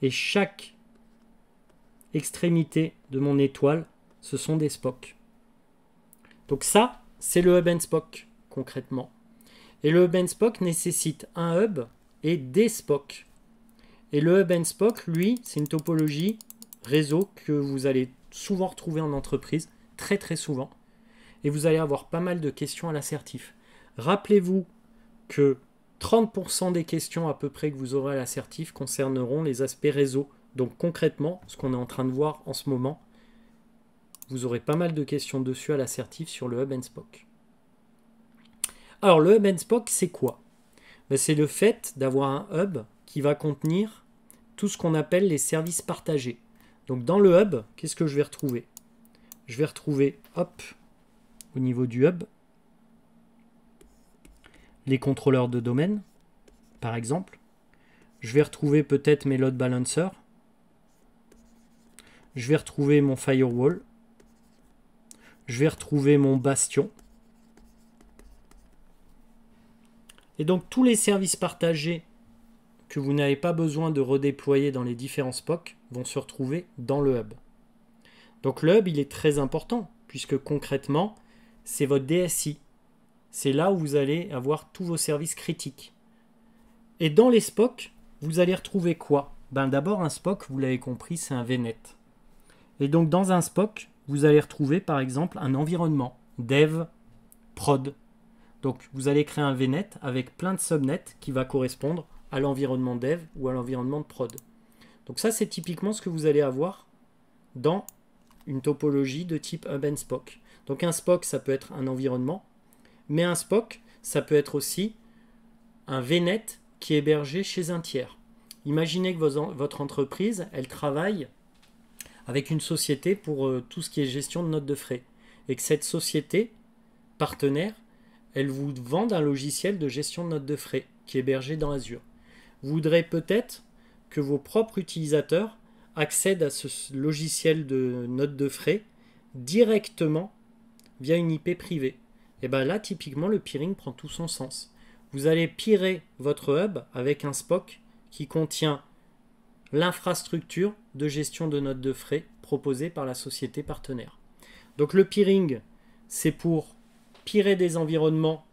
et chaque extrémité de mon étoile, ce sont des spokes. Donc ça, c'est le hub and spoke, concrètement. Et le hub and spoke nécessite un hub et des spokes. Et le hub and spoke, lui, c'est une topologie réseau que vous allez souvent retrouver en entreprise, très très souvent. Et vous allez avoir pas mal de questions à l'assertif. Rappelez-vous que 30% des questions à peu près que vous aurez à l'assertif concerneront les aspects réseau. Donc concrètement, ce qu'on est en train de voir en ce moment, vous aurez pas mal de questions dessus à l'assertif sur le hub and spoke. Alors le hub and spoke, c'est quoi? C'est le fait d'avoir un hub qui va contenir tout ce qu'on appelle les services partagés. Donc dans le hub, qu'est-ce que je vais retrouver? Je vais retrouver, hop, au niveau du hub, les contrôleurs de domaine, par exemple. Je vais retrouver peut-être mes load balancers. Je vais retrouver mon firewall. Je vais retrouver mon bastion. Et donc tous les services partagés que vous n'avez pas besoin de redéployer dans les différents SPOC vont se retrouver dans le hub. Donc le hub, il est très important, puisque concrètement, c'est votre DSI. C'est là où vous allez avoir tous vos services critiques. Et dans les SPOC, vous allez retrouver quoi? D'abord, un SPOC, vous l'avez compris, c'est un VNet. Et donc dans un SPOC, vous allez retrouver par exemple un environnement, dev, prod. Donc vous allez créer un VNet avec plein de subnets qui va correspondre à l'environnement dev ou à l'environnement de prod. Donc ça, c'est typiquement ce que vous allez avoir dans une topologie de type hub and spoke. Donc un SPOC, ça peut être un environnement, mais un SPOC, ça peut être aussi un VNet qui est hébergé chez un tiers. Imaginez que votre entreprise, elle travaille avec une société pour tout ce qui est gestion de notes de frais. Et que cette société partenaire, elle vous vend un logiciel de gestion de notes de frais qui est hébergé dans Azure. Vous voudrez peut-être que vos propres utilisateurs accèdent à ce logiciel de notes de frais directement via une IP privée. Et bien là, typiquement, le peering prend tout son sens. Vous allez peerer votre hub avec un SPOC qui contient l'infrastructure de gestion de notes de frais proposée par la société partenaire. Donc le peering, c'est pour peerer des environnements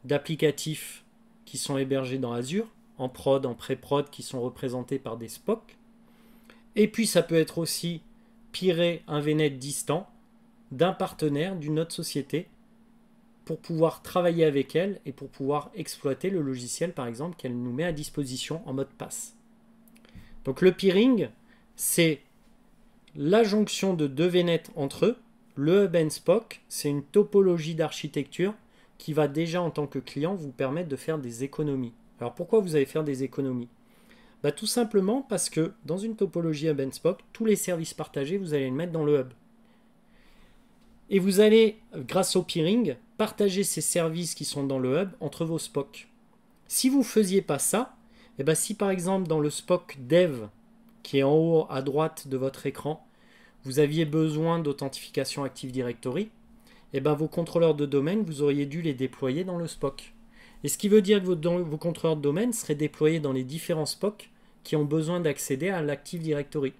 d'applicatifs qui sont hébergés dans Azure, en prod, en pré-prod, qui sont représentés par des SPOC. Et puis ça peut être aussi peerer un VNet distant d'un partenaire, d'une autre société, pour pouvoir travailler avec elle et pour pouvoir exploiter le logiciel, par exemple, qu'elle nous met à disposition en mode pass. Donc le peering, c'est la jonction de deux VNet entre eux. Le hub and spoke, c'est une topologie d'architecture qui va déjà, en tant que client, vous permettre de faire des économies. Alors pourquoi vous allez faire des économies? Tout simplement parce que dans une topologie hub and spoke, tous les services partagés, vous allez les mettre dans le hub. Et vous allez, grâce au peering, partager ces services qui sont dans le hub entre vos SPOC. Si vous ne faisiez pas ça, si par exemple dans le SPOC dev, qui est en haut à droite de votre écran, vous aviez besoin d'authentification Active Directory, vos contrôleurs de domaine, vous auriez dû les déployer dans le SPOC. Et ce qui veut dire que vos contrôleurs de domaine seraient déployés dans les différents SPOC qui ont besoin d'accéder à l'Active Directory.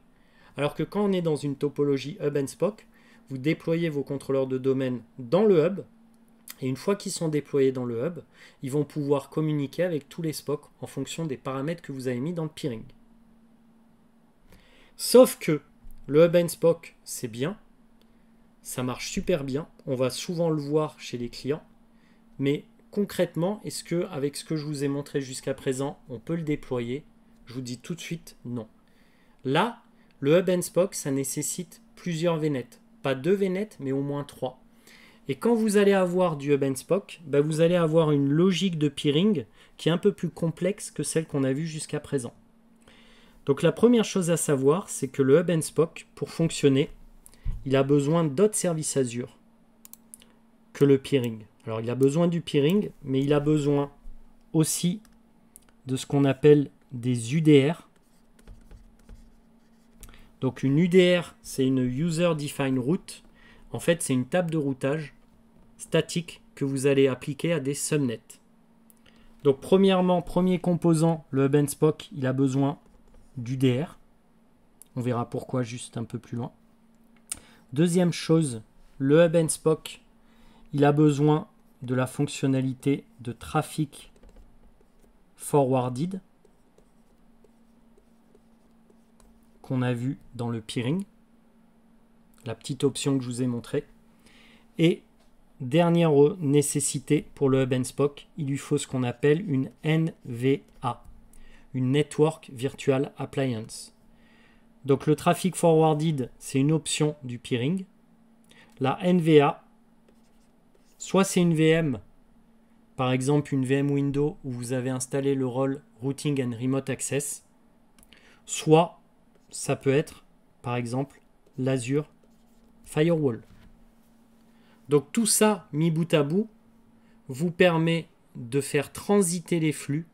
Alors que quand on est dans une topologie hub and spoke, vous déployez vos contrôleurs de domaine dans le hub, et une fois qu'ils sont déployés dans le hub, ils vont pouvoir communiquer avec tous les SPOC en fonction des paramètres que vous avez mis dans le peering. Sauf que le hub and spoke, c'est bien, ça marche super bien, on va souvent le voir chez les clients, mais concrètement, est-ce que avec ce que je vous ai montré jusqu'à présent, on peut le déployer? Je vous dis tout de suite non. Là, le hub and spoke, ça nécessite plusieurs VNet. Pas 2 VNet, mais au moins 3. Et quand vous allez avoir du hub and spoke, vous allez avoir une logique de peering qui est un peu plus complexe que celle qu'on a vue jusqu'à présent. Donc la première chose à savoir, c'est que le Hub and Spoke, pour fonctionner, il a besoin d'autres services Azure que le peering. Alors il a besoin du peering, mais il a besoin aussi de ce qu'on appelle des UDR. Donc une UDR, c'est une User Defined Route. En fait, c'est une table de routage statique que vous allez appliquer à des subnets. Donc premièrement, premier composant, le Hub and Spoke, il a besoin d'UDR. On verra pourquoi juste un peu plus loin. Deuxième chose, le Hub and Spoke, il a besoin de la fonctionnalité de Traffic Forwarded qu'on a vu dans le peering, la petite option que je vous ai montrée. Et dernière nécessité pour le Hub and Spoke, il lui faut ce qu'on appelle une NVA, une Network Virtual Appliance. Donc le Traffic Forwarded, c'est une option du peering. La NVA, soit c'est une VM, par exemple une VM Windows où vous avez installé le rôle Routing and Remote Access, soit ça peut être, par exemple, l'Azure Firewall. Donc tout ça, mis bout à bout, vous permet de faire transiter les flux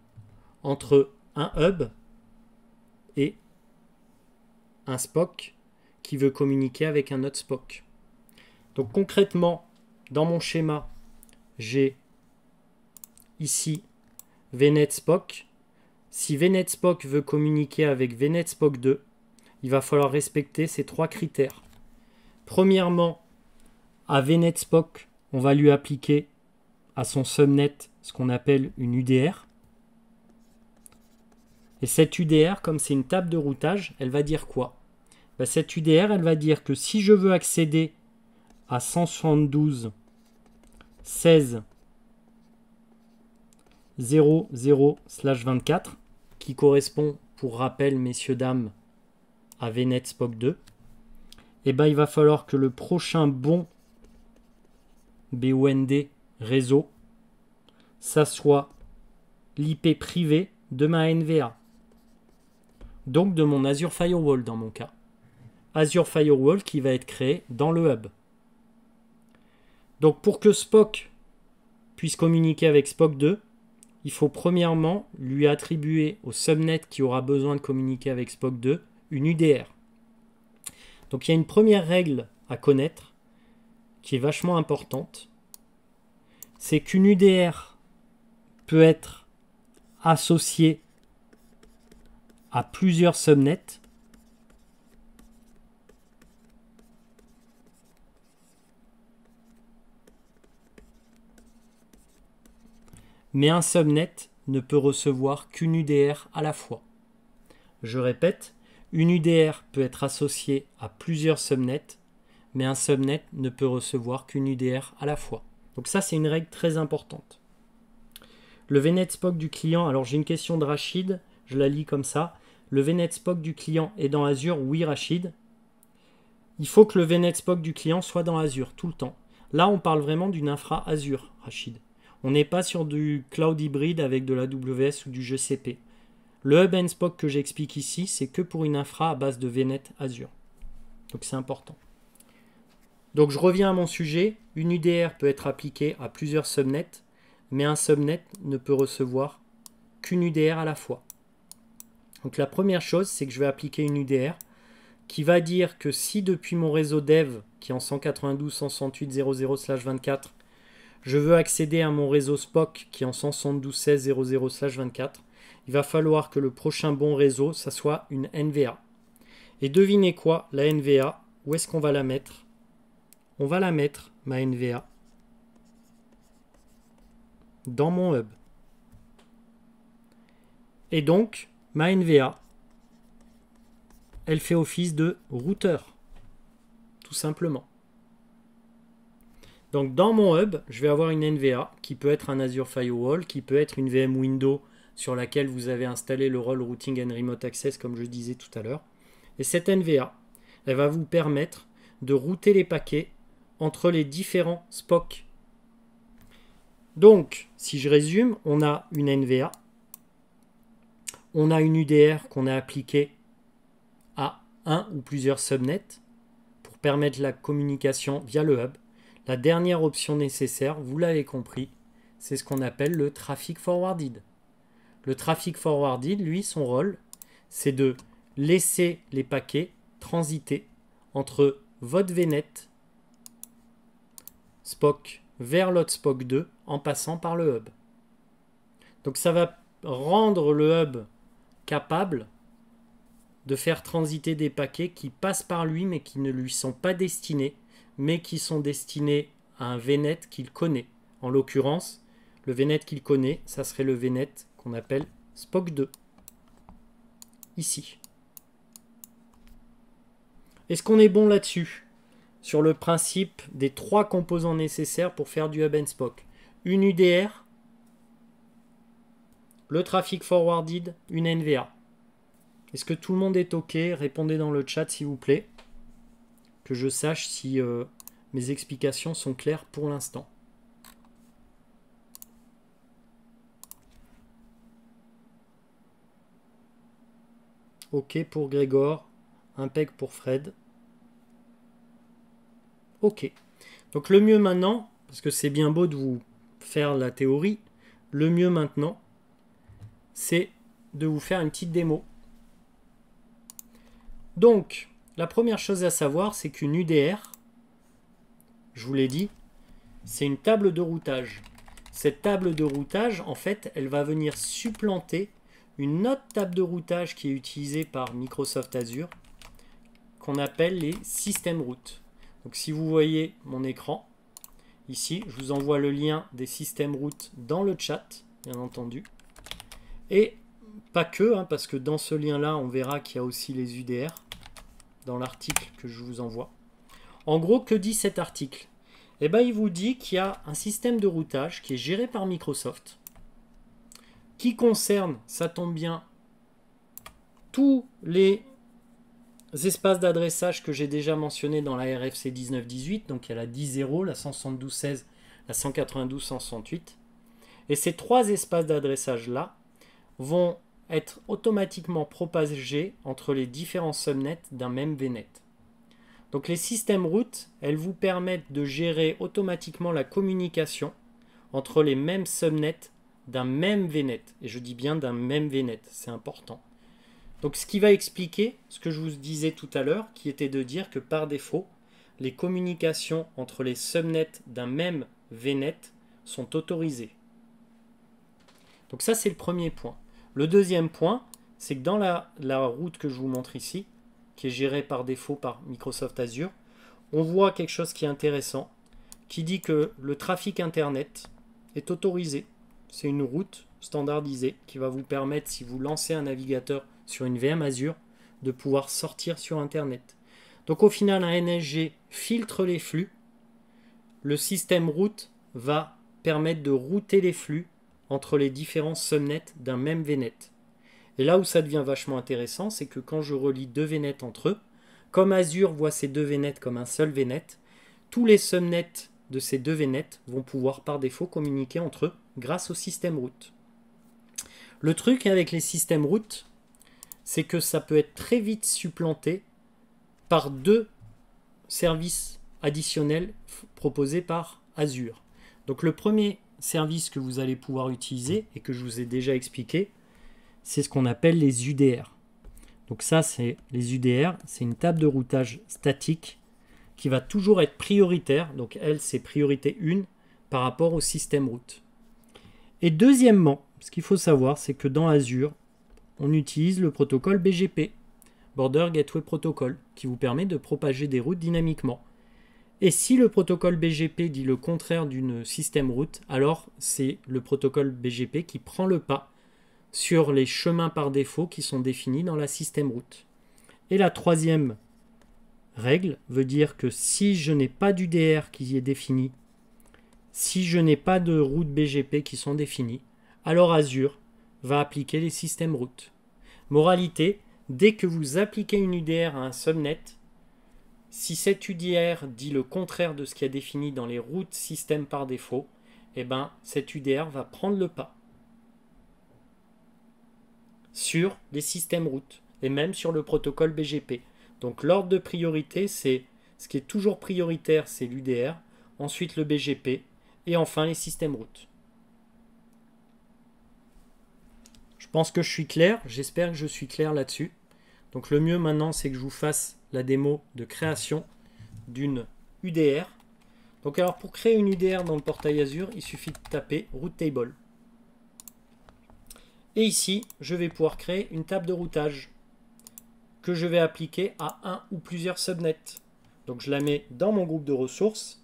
entre un hub et un Spoke qui veut communiquer avec un autre Spoke. Donc concrètement, dans mon schéma, j'ai ici VNet Spoke. Si VNet Spoke veut communiquer avec VNet Spoke 2, il va falloir respecter ces trois critères. Premièrement, à VNet Spoke, on va lui appliquer à son subnet ce qu'on appelle une UDR. Et cette UDR, comme c'est une table de routage, elle va dire quoi? Cette UDR, elle va dire que si je veux accéder à 172.16.0.0/24, qui correspond, pour rappel, messieurs, dames, à VNet Spoke 2, et il va falloir que le prochain bon BOND réseau, ça soit l'IP privé de ma NVA. Donc de mon Azure Firewall dans mon cas. Azure Firewall qui va être créé dans le hub. Donc pour que Spoke puisse communiquer avec Spoke 2, il faut premièrement lui attribuer au subnet qui aura besoin de communiquer avec Spoke 2 une UDR. Donc il y a une première règle à connaître qui est vachement importante. C'est qu'une UDR peut être associée à plusieurs subnets mais un subnet ne peut recevoir qu'une UDR à la fois. Je répète, une UDR peut être associée à plusieurs subnets, mais un subnet ne peut recevoir qu'une UDR à la fois. Donc ça, c'est une règle très importante. Le VNet Spoke du client, alors j'ai une question de Rachid, je la lis comme ça. Le VNet Spoke du client est dans Azure? Oui, Rachid. Il faut que le VNet Spoke du client soit dans Azure tout le temps. Là, on parle vraiment d'une infra Azure, Rachid. On n'est pas sur du cloud hybride avec de l'AWS ou du GCP. Le Hub and Spoke que j'explique ici, c'est que pour une infra à base de VNet Azure. Donc c'est important. Donc je reviens à mon sujet. Une UDR peut être appliquée à plusieurs subnets, mais un subnet ne peut recevoir qu'une UDR à la fois. Donc la première chose, c'est que je vais appliquer une UDR qui va dire que si depuis mon réseau dev, qui est en 192.168.0.0/24, je veux accéder à mon réseau Spoke, qui est en 172.16.0.0/24, il va falloir que le prochain bon réseau, ça soit une NVA. Et devinez quoi, la NVA, où est-ce qu'on va la mettre? On va la mettre, ma NVA, dans mon hub. Et donc, ma NVA, elle fait office de routeur, tout simplement. Donc dans mon hub, je vais avoir une NVA qui peut être un Azure Firewall, qui peut être une VM Windows sur laquelle vous avez installé le rôle Routing and Remote Access comme je disais tout à l'heure. Et cette NVA, elle va vous permettre de router les paquets entre les différents Spoke. Donc, si je résume, on a une NVA, on a une UDR qu'on a appliquée à un ou plusieurs subnets pour permettre la communication via le hub. La dernière option nécessaire, vous l'avez compris, c'est ce qu'on appelle le traffic forwarded. Le traffic forwarded, lui, son rôle, c'est de laisser les paquets transiter entre votre VNet SPOC vers l'autre SPOC 2 en passant par le hub. Donc ça va rendre le hub capable de faire transiter des paquets qui passent par lui mais qui ne lui sont pas destinés, mais qui sont destinés à un VNet qu'il connaît. En l'occurrence, le VNet qu'il connaît, ça serait le VNet qu'on appelle SPOC 2. Ici. Est-ce qu'on est bon là-dessus? Sur le principe des 3 composants nécessaires pour faire du hub and spoke. Une UDR, le traffic forwarded, une NVA. Est-ce que tout le monde est OK? Répondez dans le chat s'il vous plaît. Que je sache si mes explications sont claires pour l'instant. OK pour Grégor. Impec pour Fred. OK. Donc le mieux maintenant, parce que c'est bien beau de vous faire la théorie, le mieux maintenant, c'est de vous faire une petite démo. Donc, la première chose à savoir, c'est qu'une UDR, je vous l'ai dit, c'est une table de routage. Cette table de routage, en fait, elle va venir supplanter une autre table de routage qui est utilisée par Microsoft Azure, qu'on appelle les system routes. Donc si vous voyez mon écran, ici, je vous envoie le lien des system routes dans le chat, bien entendu. Et pas que, hein, parce que dans ce lien-là, on verra qu'il y a aussi les UDR, dans l'article que je vous envoie. En gros, que dit cet article? Eh bien, il vous dit qu'il y a un système de routage qui est géré par Microsoft, qui concerne, ça tombe bien, tous les espaces d'adressage que j'ai déjà mentionnés dans la RFC 1918. Donc, il y a la 10.0, la 172.16, la 192.168. Et ces 3 espaces d'adressage-là vont être automatiquement propagés entre les différents subnets d'un même VNet. Donc les systèmes routes, elles vous permettent de gérer automatiquement la communication entre les mêmes subnets d'un même VNet. Et je dis bien d'un même VNet, c'est important. Donc ce qui va expliquer ce que je vous disais tout à l'heure, qui était de dire que par défaut, les communications entre les subnets d'un même VNet sont autorisées. Donc ça, c'est le premier point. Le deuxième point, c'est que dans la route que je vous montre ici, qui est gérée par défaut par Microsoft Azure, on voit quelque chose qui est intéressant, qui dit que le trafic Internet est autorisé. C'est une route standardisée qui va vous permettre, si vous lancez un navigateur sur une VM Azure, de pouvoir sortir sur Internet. Donc au final, un NSG filtre les flux. Le système route va permettre de router les flux entre les différents subnets d'un même VNet. Et là où ça devient vachement intéressant, c'est que quand je relie 2 VNets entre eux, comme Azure voit ces 2 VNets comme un seul VNet, tous les subnets de ces 2 VNets vont pouvoir par défaut communiquer entre eux grâce au système route. Le truc avec les systèmes route, c'est que ça peut être très vite supplanté par 2 services additionnels proposés par Azure. Donc le premier service que vous allez pouvoir utiliser et que je vous ai déjà expliqué, c'est ce qu'on appelle les UDR. Donc ça, c'est les UDR, c'est une table de routage statique qui va toujours être prioritaire. Donc elle, c'est priorité 1 par rapport au système route. Et deuxièmement, ce qu'il faut savoir, c'est que dans Azure, on utilise le protocole BGP, Border Gateway Protocol, qui vous permet de propager des routes dynamiquement. Et si le protocole BGP dit le contraire d'une système route, alors c'est le protocole BGP qui prend le pas sur les chemins par défaut qui sont définis dans la système route. Et la troisième règle veut dire que si je n'ai pas d'UDR qui y est défini, si je n'ai pas de routes BGP qui sont définies, alors Azure va appliquer les systèmes routes. Moralité, dès que vous appliquez une UDR à un subnet, si cette UDR dit le contraire de ce qui est défini dans les routes système par défaut, eh ben, cet UDR va prendre le pas sur les systèmes routes et même sur le protocole BGP. Donc l'ordre de priorité, c'est ce qui est toujours prioritaire, c'est l'UDR, ensuite le BGP et enfin les systèmes routes. Je pense que je suis clair, j'espère que je suis clair là-dessus. Donc le mieux maintenant, c'est que je vous fasse la démo de création d'une UDR. Donc alors pour créer une UDR dans le portail Azure, il suffit de taper route table. Et ici, je vais pouvoir créer une table de routage que je vais appliquer à un ou plusieurs subnets. Donc je la mets dans mon groupe de ressources.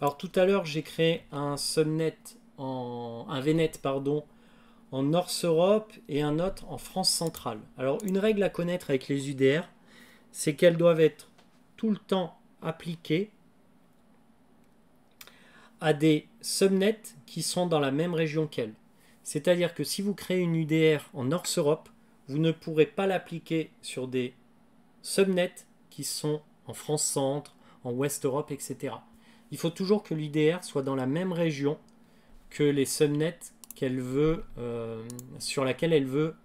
Alors tout à l'heure, j'ai créé un subnet, un VNet pardon, en North Europe et un autre en France centrale. Alors une règle à connaître avec les UDR, c'est qu'elles doivent être tout le temps appliquées à des subnets qui sont dans la même région qu'elles. C'est-à-dire que si vous créez une UDR en North Europe, vous ne pourrez pas l'appliquer sur des subnets qui sont en France centre, en West Europe, etc. Il faut toujours que l'UDR soit dans la même région que les subnets qu'elle veut, sur laquelle elle veut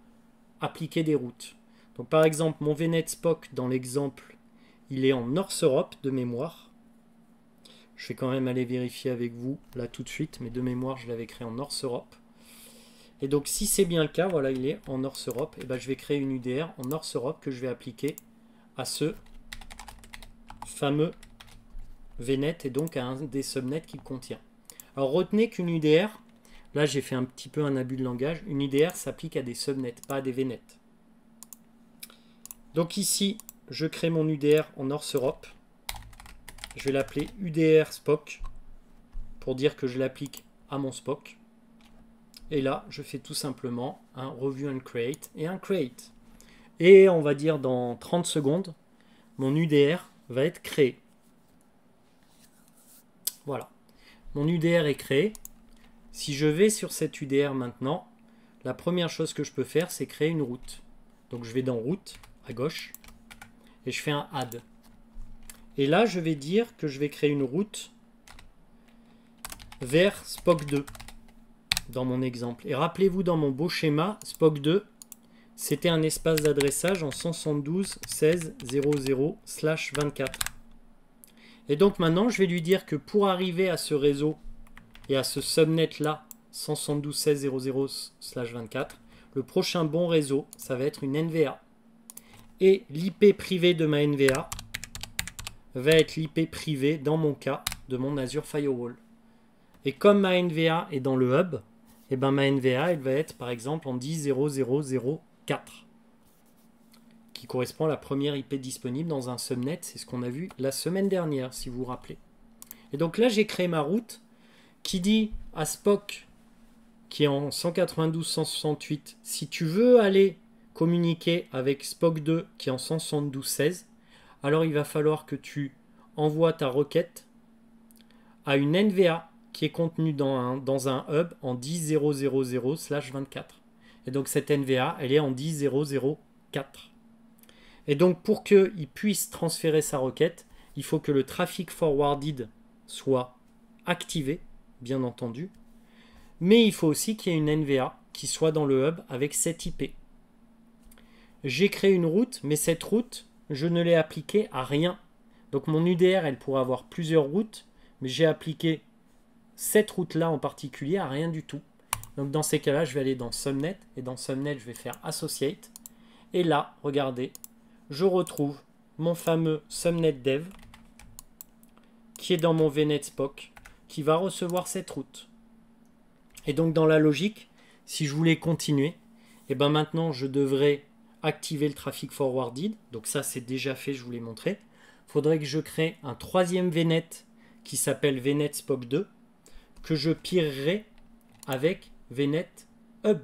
appliquer des routes. Donc par exemple, mon VNet SPOC dans l'exemple, il est en North Europe de mémoire. Je vais quand même aller vérifier avec vous là tout de suite, mais de mémoire, je l'avais créé en North Europe. Et donc si c'est bien le cas, voilà, il est en North Europe, et ben, je vais créer une UDR en North Europe que je vais appliquer à ce fameux VNet et donc à un des subnets qu'il contient. Alors retenez qu'une UDR, là j'ai fait un petit peu un abus de langage, une UDR s'applique à des subnets, pas à des VNet. Donc ici, je crée mon UDR en North Europe. Je vais l'appeler UDR SPOC pour dire que je l'applique à mon SPOC. Et là, je fais tout simplement un review and create et un create. Et on va dire dans 30 secondes, mon UDR va être créé. Voilà. Mon UDR est créé. Si je vais sur cette UDR maintenant, la première chose que je peux faire, c'est créer une route. Donc je vais dans route à gauche et je fais un add. Et là, je vais dire que je vais créer une route vers SPOC 2 dans mon exemple. Et rappelez-vous, dans mon beau schéma, SPOC 2, c'était un espace d'adressage en 172.16.00/24. Et donc maintenant, je vais lui dire que pour arriver à ce réseau et à ce subnet-là, 172.16.00/24, le prochain bon réseau, ça va être une NVA. Et l'IP privé de ma NVA va être l'IP privé, dans mon cas, de mon Azure Firewall. Et comme ma NVA est dans le hub, et ben ma NVA, elle va être par exemple en 10.0.0.0.4, qui correspond à la première IP disponible dans un subnet. C'est ce qu'on a vu la semaine dernière, si vous vous rappelez. Et donc là, j'ai créé ma route qui dit à SPOC, qui est en 192.168, si tu veux aller communiquer avec SPOC 2, qui est en 172.16, alors il va falloir que tu envoies ta requête à une NVA qui est contenue dans un hub en 10.0.0.0/24. Et donc cette NVA, elle est en 10.0.0.4. Et donc pour qu'il puisse transférer sa requête, il faut que le traffic forwarded soit activé, bien entendu. Mais il faut aussi qu'il y ait une NVA qui soit dans le hub avec cette IP. J'ai créé une route, mais cette route, je ne l'ai appliquée à rien. Donc mon UDR, elle pourrait avoir plusieurs routes, mais j'ai appliqué cette route-là en particulier à rien du tout. Donc dans ces cas-là, je vais aller dans Subnet, et dans Subnet, je vais faire Associate. Et là, regardez, je retrouve mon fameux Subnet Dev, qui est dans mon VNet SPOC, qui va recevoir cette route. Et donc dans la logique, si je voulais continuer, et ben maintenant je devrais activer le traffic forwarded. Donc ça c'est déjà fait, je vous l'ai montré. Il faudrait que je crée un troisième VNet qui s'appelle VNet SPOC 2, que je pirerai avec VNet Hub.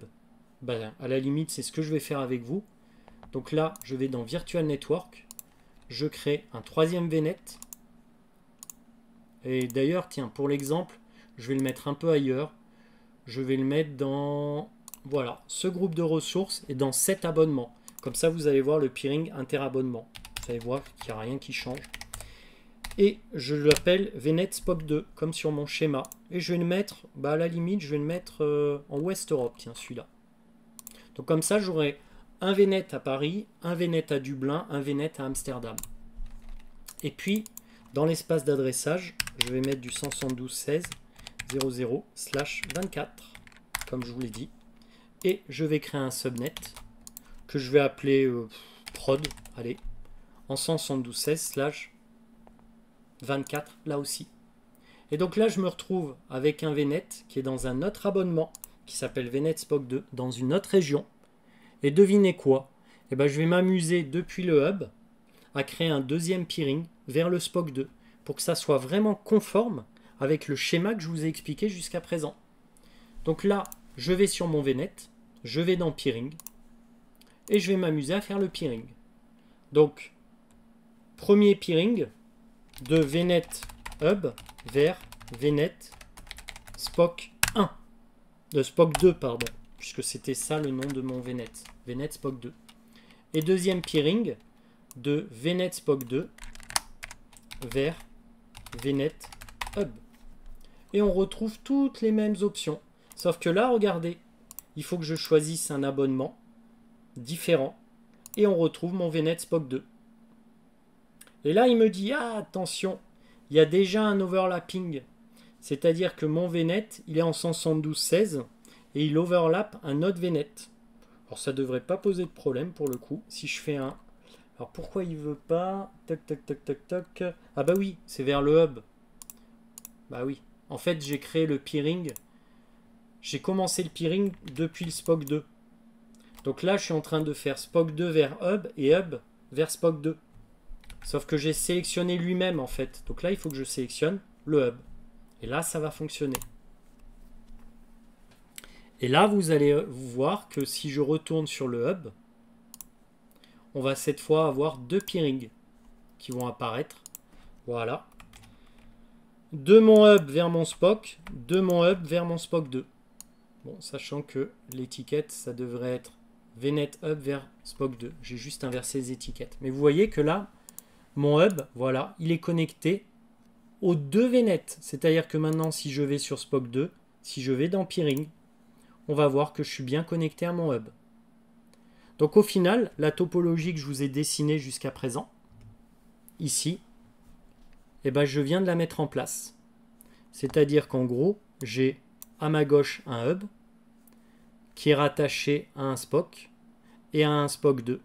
Ben, à la limite, c'est ce que je vais faire avec vous. Donc là, je vais dans Virtual Network, je crée un troisième VNet. Et d'ailleurs, tiens, pour l'exemple, je vais le mettre un peu ailleurs. Je vais le mettre dans, voilà, ce groupe de ressources et dans cet abonnement. Comme ça, vous allez voir le peering interabonnement. Vous allez voir qu'il n'y a rien qui change. Et je l'appelle VNet Spock 2, comme sur mon schéma. Et je vais le mettre, à la limite, je vais le mettre en Ouest Europe, tiens, celui-là. Donc comme ça, j'aurai un VNet à Paris, un VNet à Dublin, un VNet à Amsterdam. Et puis, dans l'espace d'adressage, je vais mettre du 172.16.00/24, comme je vous l'ai dit. Et je vais créer un subnet que je vais appeler prod, allez, en 172.16/24, là aussi. Et donc là, je me retrouve avec un VNet qui est dans un autre abonnement, qui s'appelle VNet Spock 2, dans une autre région. Et devinez quoi? Eh ben, je vais m'amuser depuis le hub à créer un deuxième peering vers le Spock 2 pour que ça soit vraiment conforme avec le schéma que je vous ai expliqué jusqu'à présent. Donc là, je vais sur mon VNet, je vais dans peering et je vais m'amuser à faire le peering. Donc, premier peering de VNet hub vers VNet Spock 1, de Spock 2, pardon, puisque c'était ça le nom de mon VNet, VNet Spock 2. Et deuxième peering de VNet Spock 2 vers VNet Hub. Et on retrouve toutes les mêmes options. Sauf que là, regardez, il faut que je choisisse un abonnement différent. Et on retrouve mon VNet Spock 2. Et là, il me dit, ah, attention, il y a déjà un overlapping. C'est-à-dire que mon VNet, il est en 172.16 et il overlap un autre VNet. Alors, ça ne devrait pas poser de problème pour le coup. Si je fais un... Alors, pourquoi il ne veut pas... Toc, toc, toc, toc, toc. Ah bah oui, c'est vers le hub. Bah oui. En fait, j'ai créé le peering. J'ai commencé le peering depuis le Spock 2. Donc là, je suis en train de faire Spock 2 vers hub et hub vers Spock 2. Sauf que j'ai sélectionné lui-même en fait. Donc là, il faut que je sélectionne le hub. Et là, ça va fonctionner. Et là, vous allez voir que si je retourne sur le hub, on va cette fois avoir deux peerings qui vont apparaître. Voilà. De mon hub vers mon Spock, de mon hub vers mon Spock 2. Bon, sachant que l'étiquette, ça devrait être VNet hub vers Spock 2. J'ai juste inversé les étiquettes. Mais vous voyez que là, mon hub, voilà, il est connecté aux deux VNet. C'est-à-dire que maintenant, si je vais sur Spock 2, si je vais dans peering, on va voir que je suis bien connecté à mon hub. Donc au final, la topologie que je vous ai dessinée jusqu'à présent, ici, eh ben, je viens de la mettre en place. C'est-à-dire qu'en gros, j'ai à ma gauche un hub qui est rattaché à un Spock et à un Spock 2.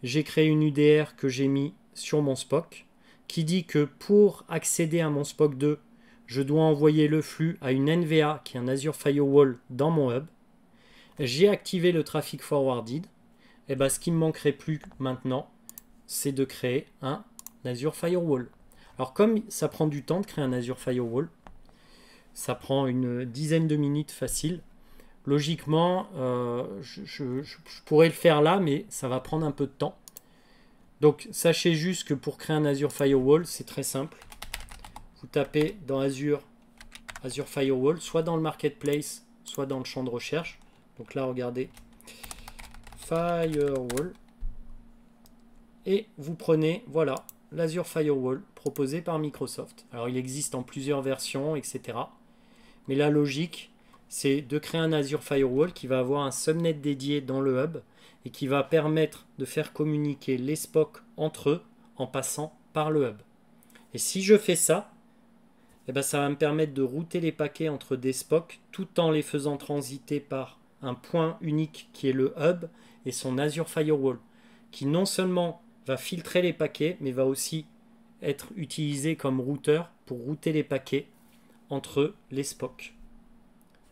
J'ai créé une UDR que j'ai mis sur mon Spock qui dit que pour accéder à mon Spock 2, je dois envoyer le flux à une NVA qui est un Azure Firewall dans mon hub. J'ai activé le traffic forwarded. Et ben, ce qui me manquerait plus maintenant, c'est de créer un Azure Firewall. Alors comme ça prend du temps de créer un Azure Firewall, ça prend une dizaine de minutes facile. Logiquement, je pourrais le faire là, mais ça va prendre un peu de temps. Donc sachez juste que pour créer un Azure Firewall, c'est très simple. Vous tapez dans Azure Firewall, soit dans le Marketplace, soit dans le champ de recherche. Donc là, regardez, Firewall. Et vous prenez, voilà, l'Azure Firewall proposé par Microsoft. Alors il existe en plusieurs versions, etc. Mais la logique, c'est de créer un Azure Firewall qui va avoir un subnet dédié dans le hub et qui va permettre de faire communiquer les Spock entre eux en passant par le hub. Et si je fais ça, eh ben, ça va me permettre de router les paquets entre des Spock tout en les faisant transiter par un point unique qui est le hub et son Azure Firewall, qui non seulement va filtrer les paquets, mais va aussi être utilisé comme routeur pour router les paquets entre les Spock.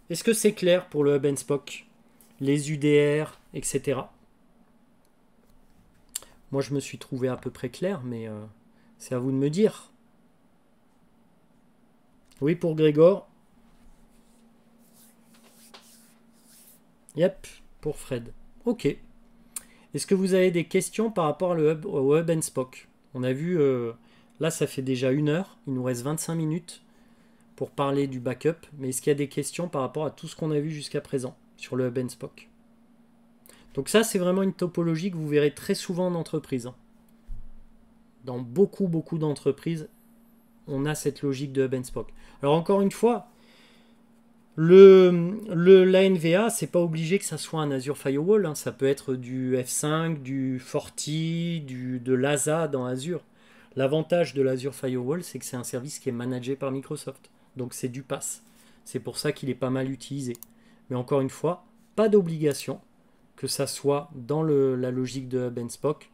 Est-ce que c'est clair pour le hub and Spock, les UDR, etc. Moi, je me suis trouvé à peu près clair, mais c'est à vous de me dire. Oui, pour Grégor. Yep, pour Fred. Ok. Est-ce que vous avez des questions par rapport au hub and Spock? On a vu, là, ça fait déjà 1 heure. Il nous reste 25 minutes pour parler du backup. Mais est-ce qu'il y a des questions par rapport à tout ce qu'on a vu jusqu'à présent sur le hub and Spock? Donc ça, c'est vraiment une topologie que vous verrez très souvent en entreprise. Dans beaucoup d'entreprises, on a cette logique de hub and spoke. Alors encore une fois, l'ANVA, c'est pas obligé que ça soit un Azure Firewall, hein. Ça peut être du F5, du Forti, de l'ASA dans Azure. L'avantage de l'Azure Firewall, c'est que c'est un service qui est managé par Microsoft. Donc c'est du PaaS. C'est pour ça qu'il est pas mal utilisé. Mais encore une fois, pas d'obligation que ça soit dans la logique de hub and spoke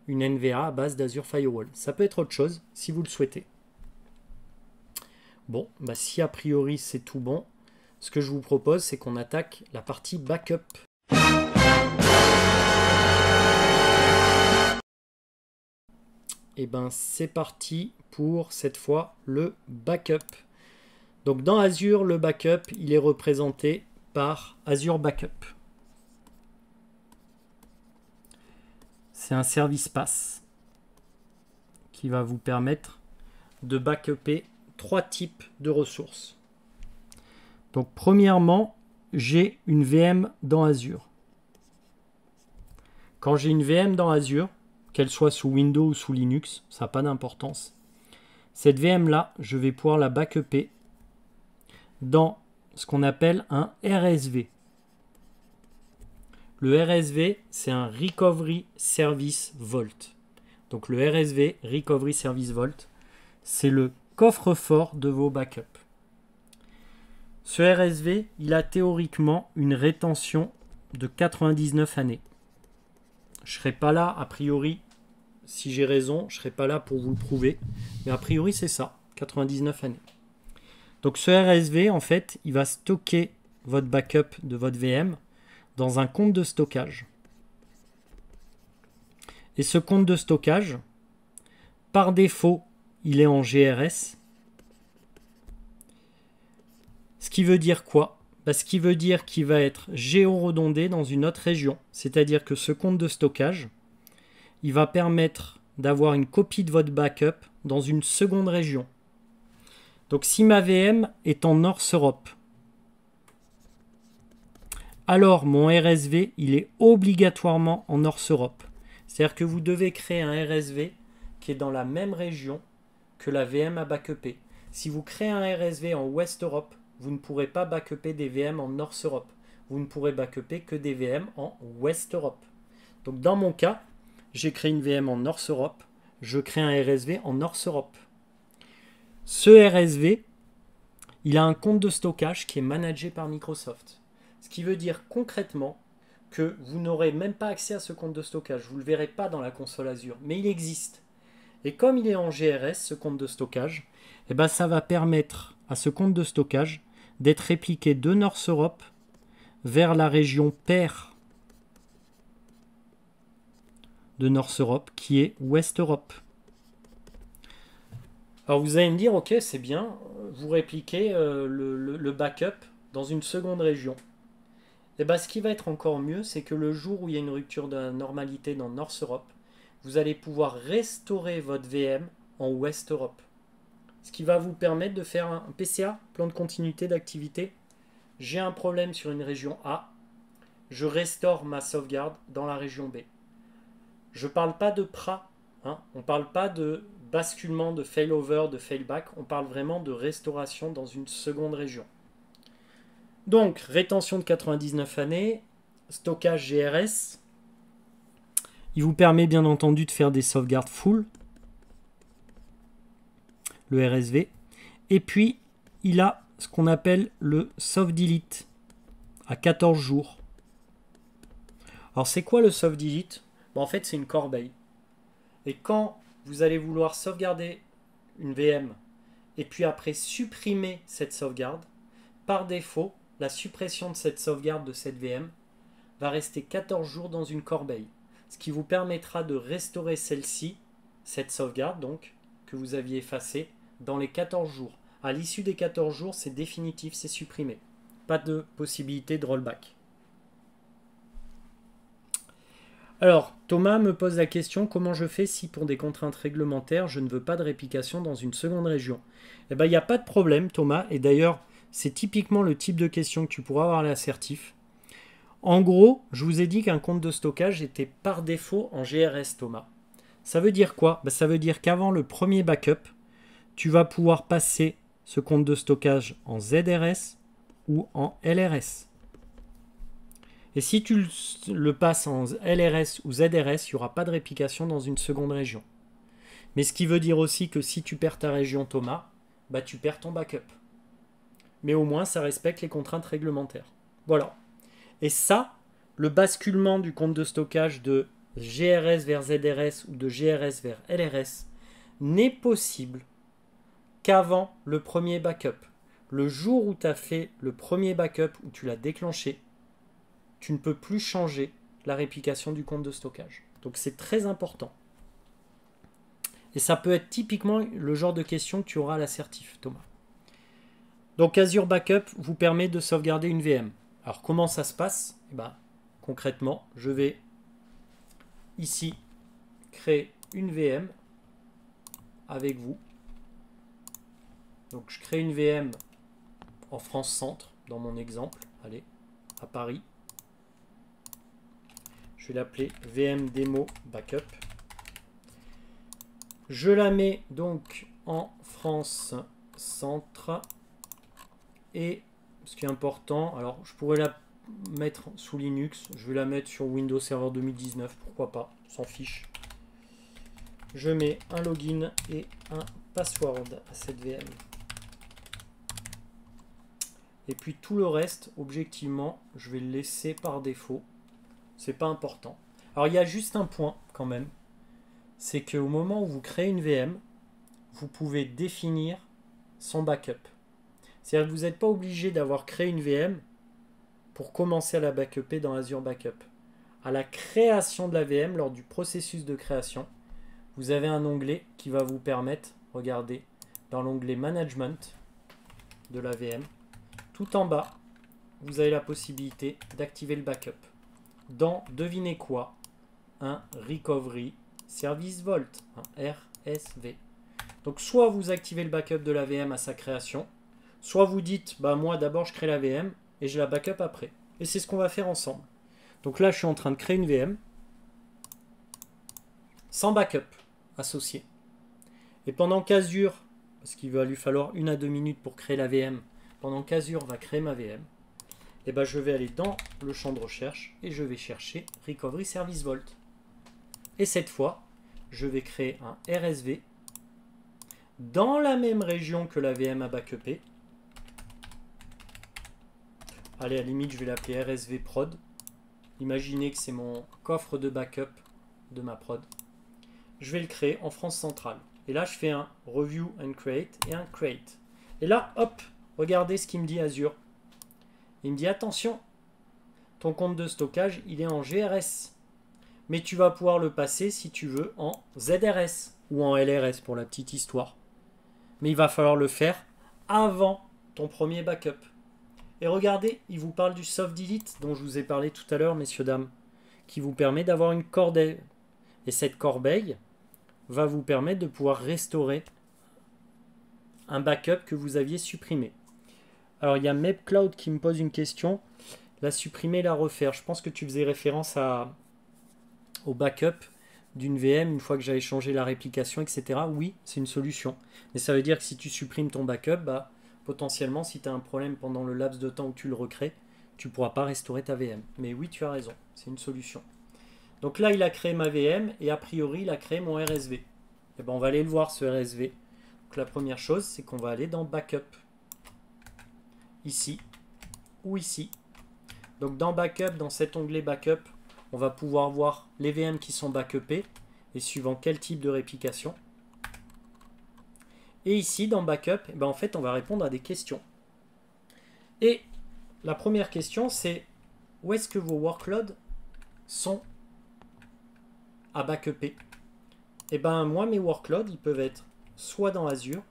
une NVA à base d'Azure Firewall. Ça peut être autre chose si vous le souhaitez. Bon, bah si a priori c'est tout bon, ce que je vous propose, c'est qu'on attaque la partie backup. Et ben c'est parti pour cette fois le backup. Donc dans Azure, le backup, il est représenté par Azure Backup. C'est un service PaaS qui va vous permettre de backuper 3 types de ressources. Donc premièrement, j'ai une VM dans Azure. Quand j'ai une VM dans Azure, qu'elle soit sous Windows ou sous Linux, ça n'a pas d'importance. Cette VM-là, je vais pouvoir la backuper dans ce qu'on appelle un RSV. Le RSV, c'est un Recovery Service Vault. Donc le RSV, Recovery Service Vault, c'est le coffre-fort de vos backups. Ce RSV, il a théoriquement une rétention de 99 années. Je ne serai pas là, a priori, si j'ai raison, je ne serai pas là pour vous le prouver, mais a priori c'est ça, 99 années. Donc ce RSV, en fait, il va stocker votre backup de votre VM dans un compte de stockage. Et ce compte de stockage, par défaut, il est en GRS. Ce qui veut dire quoi? Ce qui veut dire qu'il va être géoredondé dans une autre région. C'est-à-dire que ce compte de stockage, il va permettre d'avoir une copie de votre backup dans une seconde région. Donc si ma VM est en North Europe, alors mon RSV, il est obligatoirement en North Europe. C'est-à-dire que vous devez créer un RSV qui est dans la même région que la VM à backuper. Si vous créez un RSV en West Europe, vous ne pourrez pas backuper des VM en North Europe. Vous ne pourrez backuper que des VM en West Europe. Donc dans mon cas, j'ai créé une VM en North Europe, je crée un RSV en North Europe. Ce RSV, il a un compte de stockage qui est managé par Microsoft. Ce qui veut dire concrètement que vous n'aurez même pas accès à ce compte de stockage. Vous ne le verrez pas dans la console Azure, mais il existe. Et comme il est en GRS, ce compte de stockage, eh ben ça va permettre à ce compte de stockage d'être répliqué de North Europe vers la région paire de North Europe, qui est West Europe. Alors vous allez me dire, ok, c'est bien, vous répliquez le backup dans une seconde région. Et bien, ce qui va être encore mieux, c'est que le jour où il y a une rupture de la normalité dans North Europe, vous allez pouvoir restaurer votre VM en West Europe. Ce qui va vous permettre de faire un PCA, plan de continuité d'activité. J'ai un problème sur une région A, je restaure ma sauvegarde dans la région B. Je ne parle pas de PRA, hein, on ne parle pas de basculement, de failover, de failback, on parle vraiment de restauration dans une seconde région. Donc, rétention de 99 années, stockage GRS. Il vous permet bien entendu de faire des sauvegardes full, le RSV. Et puis, il a ce qu'on appelle le soft delete à 14 jours. Alors, c'est quoi le soft delete? En fait, c'est une corbeille. Et quand vous allez vouloir sauvegarder une VM et puis après supprimer cette sauvegarde, par défaut, la suppression de cette sauvegarde de cette VM va rester 14 jours dans une corbeille. Ce qui vous permettra de restaurer celle-ci, cette sauvegarde donc, que vous aviez effacée, dans les 14 jours. À l'issue des 14 jours, c'est définitif, c'est supprimé. Pas de possibilité de rollback. Alors, Thomas me pose la question, comment je fais si pour des contraintes réglementaires, je ne veux pas de réplication dans une seconde région? Eh bien, il n'y a pas de problème, Thomas, et d'ailleurs, c'est typiquement le type de question que tu pourras avoir à l'assertif. En gros, je vous ai dit qu'un compte de stockage était par défaut en GRS, Thomas. Ça veut dire quoi? Ça veut dire qu'avant le premier backup, tu vas pouvoir passer ce compte de stockage en ZRS ou en LRS. Et si tu le passes en LRS ou ZRS, il n'y aura pas de réplication dans une seconde région. Mais ce qui veut dire aussi que si tu perds ta région Thomas, bah tu perds ton backup. Mais au moins, ça respecte les contraintes réglementaires. Voilà. Et ça, le basculement du compte de stockage de GRS vers ZRS ou de GRS vers LRS n'est possible qu'avant le premier backup. Le jour où tu as fait le premier backup, où tu l'as déclenché, tu ne peux plus changer la réplication du compte de stockage. Donc c'est très important. Et ça peut être typiquement le genre de question que tu auras à l'assertif, Thomas. Donc Azure Backup vous permet de sauvegarder une VM. Alors comment ça se passe? Eh ben, concrètement, je vais ici créer une VM avec vous. Donc je crée une VM en France Centre, dans mon exemple, allez, à Paris. Je vais l'appeler VM Demo Backup. Je la mets donc en France Centre. Et ce qui est important, alors je pourrais la mettre sous Linux, je vais la mettre sur Windows Server 2019, pourquoi pas, on s'en fiche. Je mets un login et un password à cette VM. Et puis tout le reste, objectivement, je vais le laisser par défaut. C'est pas important. Alors il y a juste un point quand même, c'est qu'au moment où vous créez une VM, vous pouvez définir son backup. C'est-à-dire que vous n'êtes pas obligé d'avoir créé une VM pour commencer à la backuper dans Azure Backup. À la création de la VM, lors du processus de création, vous avez un onglet qui va vous permettre, regardez, dans l'onglet Management de la VM, tout en bas, vous avez la possibilité d'activer le backup. Dans, devinez quoi, un Recovery Service Vault, un RSV. Donc soit vous activez le backup de la VM à sa création, soit vous dites, bah moi d'abord je crée la VM et je la backup après. Et c'est ce qu'on va faire ensemble. Donc là je suis en train de créer une VM sans backup associé. Et pendant qu'Azure, parce qu'il va lui falloir 1 à 2 minutes pour créer la VM, pendant qu'Azure va créer ma VM, et ben je vais aller dans le champ de recherche et je vais chercher Recovery Service Vault. Et cette fois, je vais créer un RSV dans la même région que la VM a backupé. Allez, à la limite, je vais l'appeler RSV Prod. Imaginez que c'est mon coffre de backup de ma prod. Je vais le créer en France centrale. Et là, je fais un Review and Create et un Create. Et là, hop, regardez ce qu'il me dit Azure. Il me dit, attention, ton compte de stockage, il est en GRS. Mais tu vas pouvoir le passer, si tu veux, en ZRS ou en LRS pour la petite histoire. Mais il va falloir le faire avant ton premier backup. Et regardez, il vous parle du soft delete dont je vous ai parlé tout à l'heure, messieurs, dames, qui vous permet d'avoir une corbeille. Et cette corbeille va vous permettre de pouvoir restaurer un backup que vous aviez supprimé. Alors, il y a MapCloud qui me pose une question. La supprimer, la refaire. Je pense que tu faisais référence au backup d'une VM une fois que j'avais changé la réplication, etc. Oui, c'est une solution. Mais ça veut dire que si tu supprimes ton backup, bah, potentiellement, si tu as un problème pendant le laps de temps où tu le recrées, tu ne pourras pas restaurer ta VM. Mais oui, tu as raison, c'est une solution. Donc là, il a créé ma VM et a priori, il a créé mon RSV. Et ben, on va aller le voir, ce RSV. Donc la première chose, c'est qu'on va aller dans Backup. Ici ou ici. Donc dans Backup, dans cet onglet Backup, on va pouvoir voir les VM qui sont backupées et suivant quel type de réplication. Et ici, dans Backup, eh ben en fait, on va répondre à des questions. Et la première question, c'est où est-ce que vos workloads sont à backuper? Et ben moi, mes workloads, ils peuvent être soit dans Azure,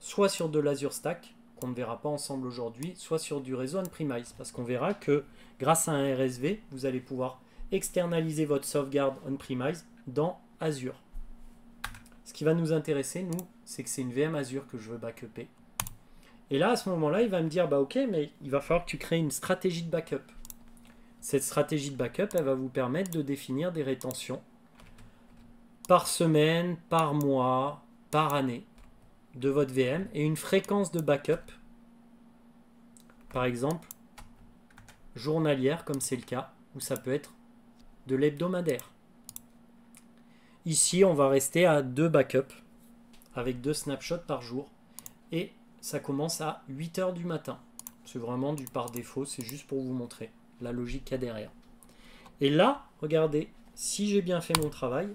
soit sur de l'Azure Stack, qu'on ne verra pas ensemble aujourd'hui, soit sur du réseau on-premise, parce qu'on verra que grâce à un RSV, vous allez pouvoir externaliser votre sauvegarde on-premise dans Azure. Ce qui va nous intéresser, nous, c'est que c'est une VM Azure que je veux backuper. Et là, à ce moment-là, il va me dire, bah ok, mais il va falloir que tu crées une stratégie de backup. Cette stratégie de backup, elle va vous permettre de définir des rétentions par semaine, par mois, par année. de votre VM et une fréquence de backup, par exemple journalière comme c'est le cas, ou ça peut être de l'hebdomadaire. Ici on va rester à 2 backups avec 2 snapshots par jour et ça commence à 8 h du matin. C'est vraiment du par défaut, c'est juste pour vous montrer la logique qu'il y a derrière. Et là, regardez, si j'ai bien fait mon travail,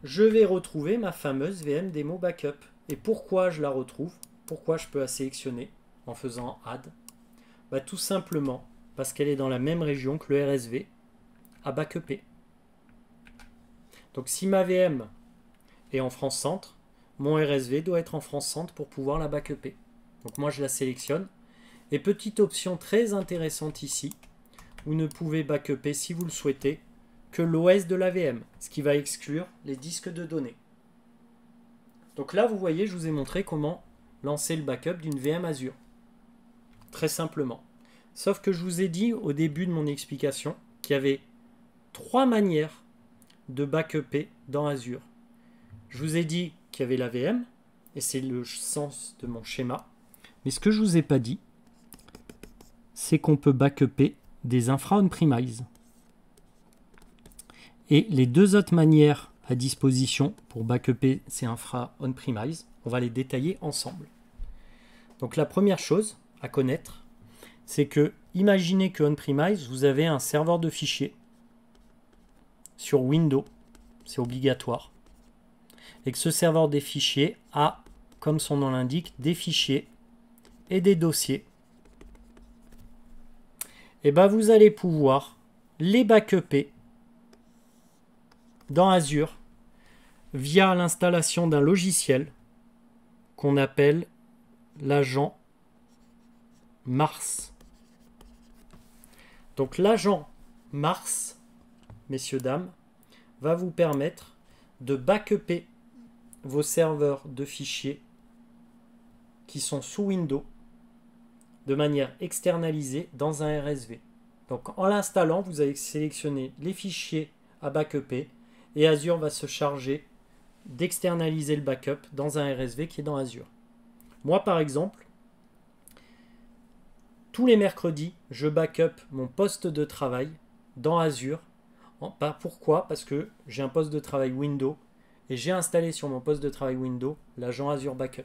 je vais retrouver ma fameuse VM Demo Backup. Et pourquoi je la retrouve? Pourquoi je peux la sélectionner en faisant Add? Bah, tout simplement parce qu'elle est dans la même région que le RSV à backuper. Donc si ma VM est en France Centre, mon RSV doit être en France Centre pour pouvoir la backuper. Donc moi je la sélectionne. Et petite option très intéressante ici, vous ne pouvez backuper si vous le souhaitez que l'OS de la VM, ce qui va exclure les disques de données. Donc là, vous voyez, je vous ai montré comment lancer le backup d'une VM Azure. Très simplement. Sauf que je vous ai dit au début de mon explication qu'il y avait 3 manières de backuper dans Azure. Je vous ai dit qu'il y avait la VM, et c'est le sens de mon schéma. Mais ce que je ne vous ai pas dit, c'est qu'on peut backuper des infra on-premise. Et les 2 autres manières à disposition pour backuper ces infra on-premise, on va les détailler ensemble. Donc la première chose à connaître, c'est que imaginez que on-premise, vous avez un serveur de fichiers sur Windows, c'est obligatoire, et que ce serveur des fichiers a, comme son nom l'indique, des fichiers et des dossiers. Et bien vous allez pouvoir les backuper dans Azure via l'installation d'un logiciel qu'on appelle l'agent Mars. Donc l'agent Mars, messieurs, dames, va vous permettre de backuper vos serveurs de fichiers qui sont sous Windows de manière externalisée dans un RSV. Donc en l'installant, vous allez sélectionner les fichiers à backuper et Azure va se charger d'externaliser le backup dans un RSV qui est dans Azure. Moi par exemple, tous les mercredis, je backup mon poste de travail dans Azure. Pourquoi? Parce que j'ai un poste de travail Windows et j'ai installé sur mon poste de travail Windows l'agent Azure Backup.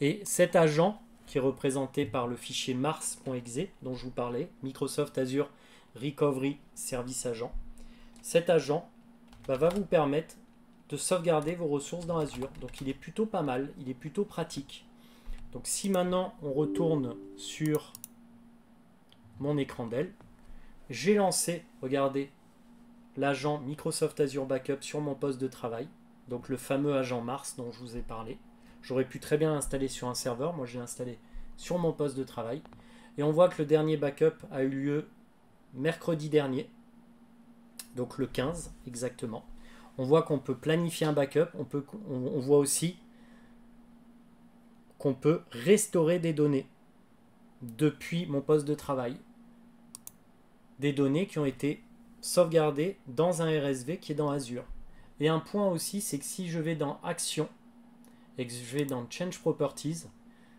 Et cet agent, qui est représenté par le fichier mars.exe dont je vous parlais, Microsoft Azure Recovery Service Agent, cet agent va vous permettre de sauvegarder vos ressources dans Azure. Donc il est plutôt pas mal, il est plutôt pratique. Donc si maintenant on retourne sur mon écran Dell, j'ai lancé, regardez, l'agent Microsoft Azure Backup sur mon poste de travail, donc le fameux agent Mars dont je vous ai parlé. J'aurais pu très bien l'installer sur un serveur, moi je l'ai installé sur mon poste de travail. Et on voit que le dernier backup a eu lieu mercredi dernier, donc le 15 exactement. On voit qu'on peut planifier un backup, on voit aussi qu'on peut restaurer des données depuis mon poste de travail. Des données qui ont été sauvegardées dans un RSV qui est dans Azure. Et un point aussi, c'est que si je vais dans Action et que je vais dans Change Properties,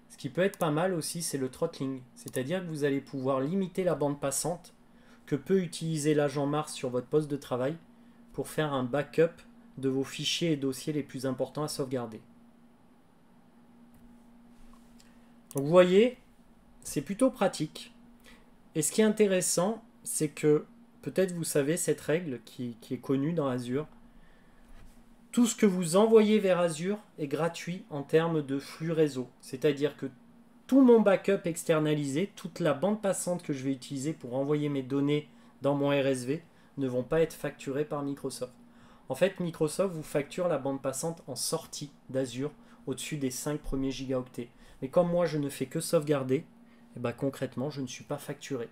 ce qui peut être pas mal aussi, c'est le throttling. C'est-à-dire que vous allez pouvoir limiter la bande passante que peut utiliser l'agent Mars sur votre poste de travail pour faire un backup de vos fichiers et dossiers les plus importants à sauvegarder. Donc vous voyez, c'est plutôt pratique. Et ce qui est intéressant, c'est que, peut-être vous savez cette règle qui est connue dans Azure, tout ce que vous envoyez vers Azure est gratuit en termes de flux réseau. C'est-à-dire que tout mon backup externalisé, toute la bande passante que je vais utiliser pour envoyer mes données dans mon RSV ne vont pas être facturés par Microsoft. En fait, Microsoft vous facture la bande passante en sortie d'Azure au-dessus des 5 premiers gigaoctets. Mais comme moi, je ne fais que sauvegarder, et ben concrètement, je ne suis pas facturé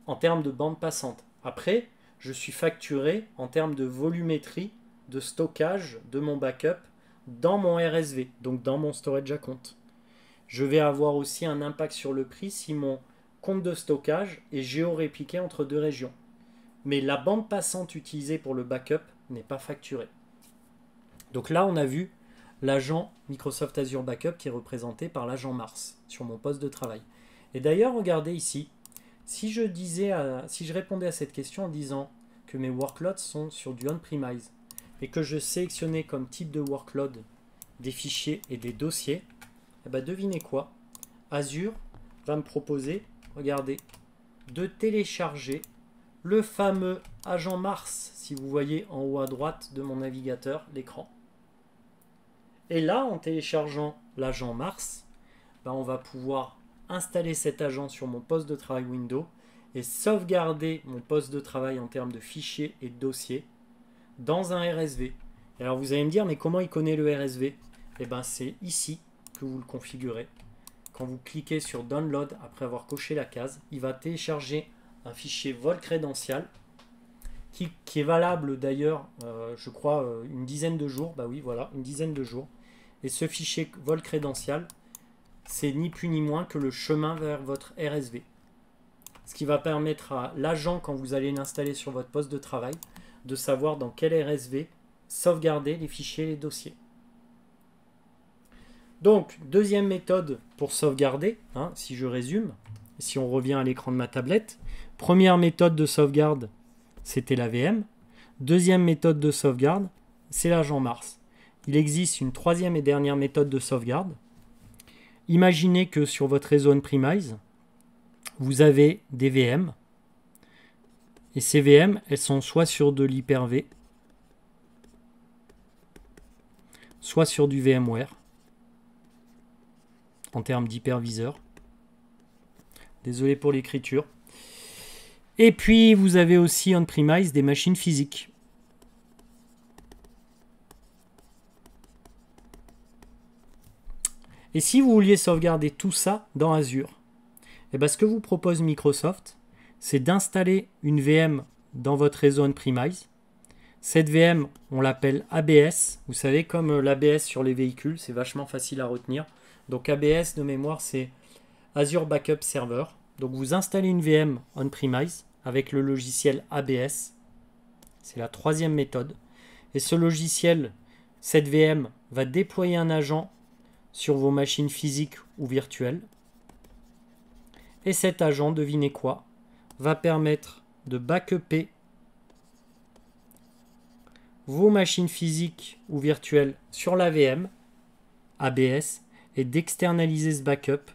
en termes de bande passante. Après, je suis facturé en termes de volumétrie de stockage de mon backup dans mon RSV, donc dans mon storage account. Je vais avoir aussi un impact sur le prix si mon compte de stockage est géorépliqué entre 2 régions. Mais la bande passante utilisée pour le backup n'est pas facturée. Donc là, on a vu l'agent Microsoft Azure Backup qui est représenté par l'agent Mars sur mon poste de travail. Et d'ailleurs, regardez ici, si je répondais à cette question en disant que mes workloads sont sur du on-premise et que je sélectionnais comme type de workload des fichiers et des dossiers, eh ben devinez quoi? Azure va me proposer, regardez, de télécharger le fameux agent Mars, si vous voyez en haut à droite de mon navigateur, l'écran. Et là, en téléchargeant l'agent Mars, ben on va pouvoir installer cet agent sur mon poste de travail Windows et sauvegarder mon poste de travail en termes de fichiers et de dossiers dans un RSV. Et alors vous allez me dire, mais comment il connaît le RSV? Eh bien c'est ici que vous le configurez. Quand vous cliquez sur Download, après avoir coché la case, il va télécharger un fichier vol crédential qui est valable d'ailleurs, je crois, une dizaine de jours. Bah oui, voilà, une dizaine de jours. Et ce fichier vol crédential, c'est ni plus ni moins que le chemin vers votre RSV. Ce qui va permettre à l'agent, quand vous allez l'installer sur votre poste de travail, de savoir dans quel RSV sauvegarder les fichiers et les dossiers. Donc, deuxième méthode pour sauvegarder, si je résume, si on revient à l'écran de ma tablette. Première méthode de sauvegarde, c'était la VM. Deuxième méthode de sauvegarde, c'est l'agent Mars. Il existe une troisième et dernière méthode de sauvegarde. Imaginez que sur votre réseau on-premise, vous avez des VM. Et ces VM, elles sont soit sur de l'Hyper-V, soit sur du VMware, en termes d'hyperviseur. Désolé pour l'écriture. Et puis, vous avez aussi on-premise des machines physiques. Et si vous vouliez sauvegarder tout ça dans Azure, eh bien, ce que vous propose Microsoft, c'est d'installer une VM dans votre réseau on-premise. Cette VM, on l'appelle ABS. Vous savez, comme l'ABS sur les véhicules, c'est vachement facile à retenir. Donc ABS, de mémoire, c'est Azure Backup Server. Donc vous installez une VM on-premise avec le logiciel ABS. C'est la troisième méthode. Et ce logiciel, cette VM, va déployer un agent sur vos machines physiques ou virtuelles. Et cet agent, devinez quoi, va permettre de backuper vos machines physiques ou virtuelles sur la VM ABS et d'externaliser ce backup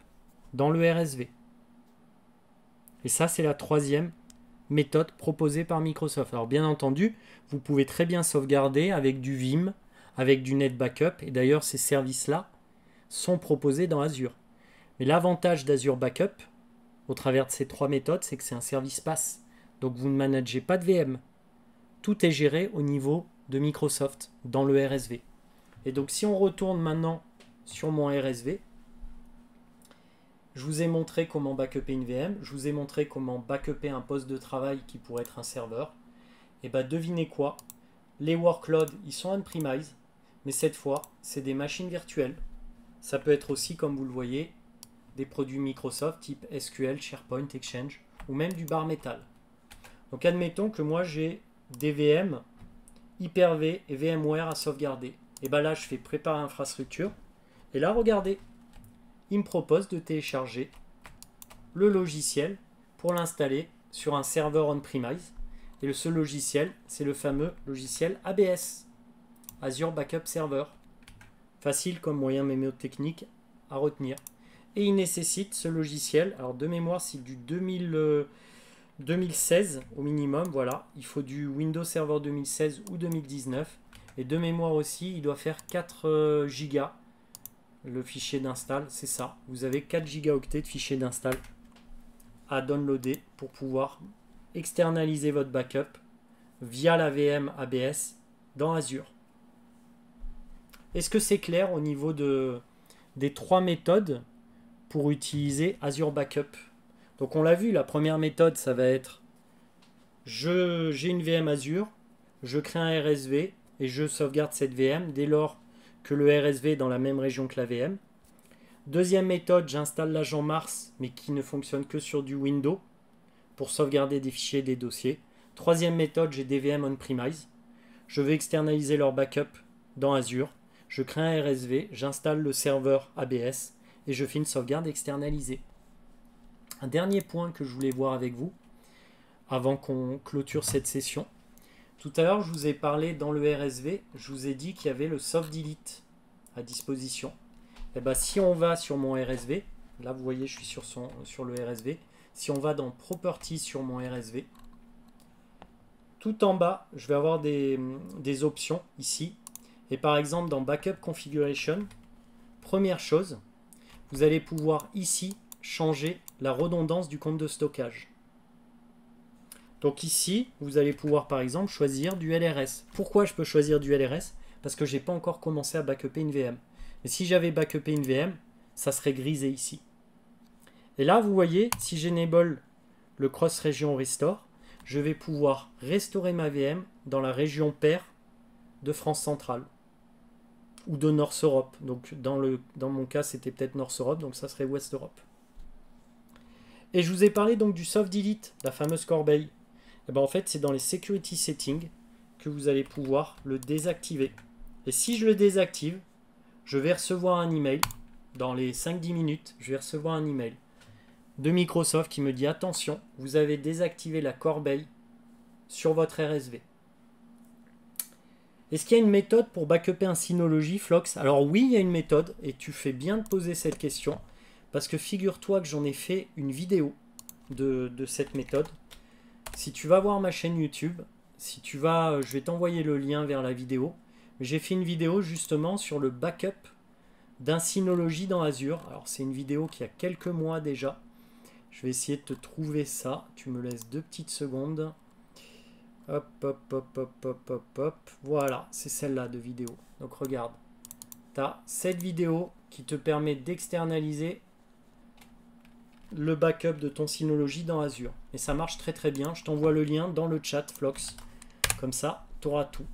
dans le RSV. Et ça, c'est la troisième méthode proposée par Microsoft. Alors bien entendu, vous pouvez très bien sauvegarder avec du Vim, avec du NetBackup, et d'ailleurs ces services-là sont proposés dans Azure. Mais l'avantage d'Azure Backup, au travers de ces trois méthodes, c'est que c'est un service PaaS. Donc vous ne managez pas de VM. Tout est géré au niveau de Microsoft dans le RSV. Et donc si on retourne maintenant sur mon RSV, je vous ai montré comment backuper une VM, je vous ai montré comment backuper un poste de travail qui pourrait être un serveur. Et bien devinez quoi, les workloads, ils sont on-premise, mais cette fois, c'est des machines virtuelles. Ça peut être aussi, comme vous le voyez, des produits Microsoft type SQL, SharePoint, Exchange, ou même du bare metal. Donc admettons que moi j'ai des VM, Hyper-V et VMware à sauvegarder. Et bien là, je fais préparer infrastructure. Et là, regardez, il me propose de télécharger le logiciel pour l'installer sur un serveur on-premise. Et ce logiciel, c'est le fameux logiciel ABS, Azure Backup Server. Facile comme moyen mémotechnique à retenir. Et il nécessite ce logiciel, alors de mémoire, c'est du 2016 au minimum, voilà. Il faut du Windows Server 2016 ou 2019. Et de mémoire aussi, il doit faire 4 gigas. Le fichier d'install, c'est ça. Vous avez 4 gigaoctets de fichiers d'install à downloader pour pouvoir externaliser votre backup via la VM ABS dans Azure. Est-ce que c'est clair au niveau des trois méthodes pour utiliser Azure Backup? Donc on l'a vu, la première méthode, ça va être j'ai une VM Azure, je crée un RSV et je sauvegarde cette VM dès lors que le RSV est dans la même région que la VM. Deuxième méthode, j'installe l'agent Mars, mais qui ne fonctionne que sur du Windows pour sauvegarder des fichiers et des dossiers. Troisième méthode, j'ai des VM on-premise. Je vais externaliser leur backup dans Azure. je crée un RSV, j'installe le serveur ABS et je fais une sauvegarde externalisée. Un dernier point que je voulais voir avec vous, avant qu'on clôture cette session. Tout à l'heure, je vous ai parlé dans le RSV, je vous ai dit qu'il y avait le soft delete à disposition. Et bien, si on va sur mon RSV, là vous voyez, je suis sur le RSV. Si on va dans Properties sur mon RSV, tout en bas, je vais avoir des options ici. Et par exemple, dans Backup Configuration, première chose, vous allez pouvoir ici changer la redondance du compte de stockage. Donc ici, vous allez pouvoir par exemple choisir du LRS. Pourquoi je peux choisir du LRS? Parce que je n'ai pas encore commencé à backuper une VM. Mais si j'avais backupé une VM, ça serait grisé ici. Et là, vous voyez, si j'enable le Cross Region Restore, je vais pouvoir restaurer ma VM dans la région paire de France centrale ou de North Europe. Donc dans mon cas, c'était peut-être North Europe, donc ça serait West Europe. Et je vous ai parlé donc du soft delete, la fameuse corbeille. Et ben en fait, c'est dans les security settings que vous allez pouvoir le désactiver. Et si je le désactive, je vais recevoir un email. Dans les 5-10 minutes, je vais recevoir un email de Microsoft qui me dit attention, vous avez désactivé la corbeille sur votre RSV. Est-ce qu'il y a une méthode pour backuper un Synology, Flox? Alors oui, il y a une méthode et tu fais bien de poser cette question parce que figure-toi que j'en ai fait une vidéo de cette méthode. Si tu vas voir ma chaîne YouTube, si tu vas, je vais t'envoyer le lien vers la vidéo. J'ai fait une vidéo justement sur le backup d'un Synology dans Azure. Alors c'est une vidéo qui a quelques mois déjà. Je vais essayer de te trouver ça. Tu me laisses 2 petites secondes. Hop, hop, hop, hop, hop, hop, hop. Voilà, c'est celle-là de vidéo. Donc regarde. Tu as cette vidéo qui te permet d'externaliser le backup de ton Synology dans Azure. Et ça marche très très bien. Je t'envoie le lien dans le chat, Flox. Comme ça, tu auras tout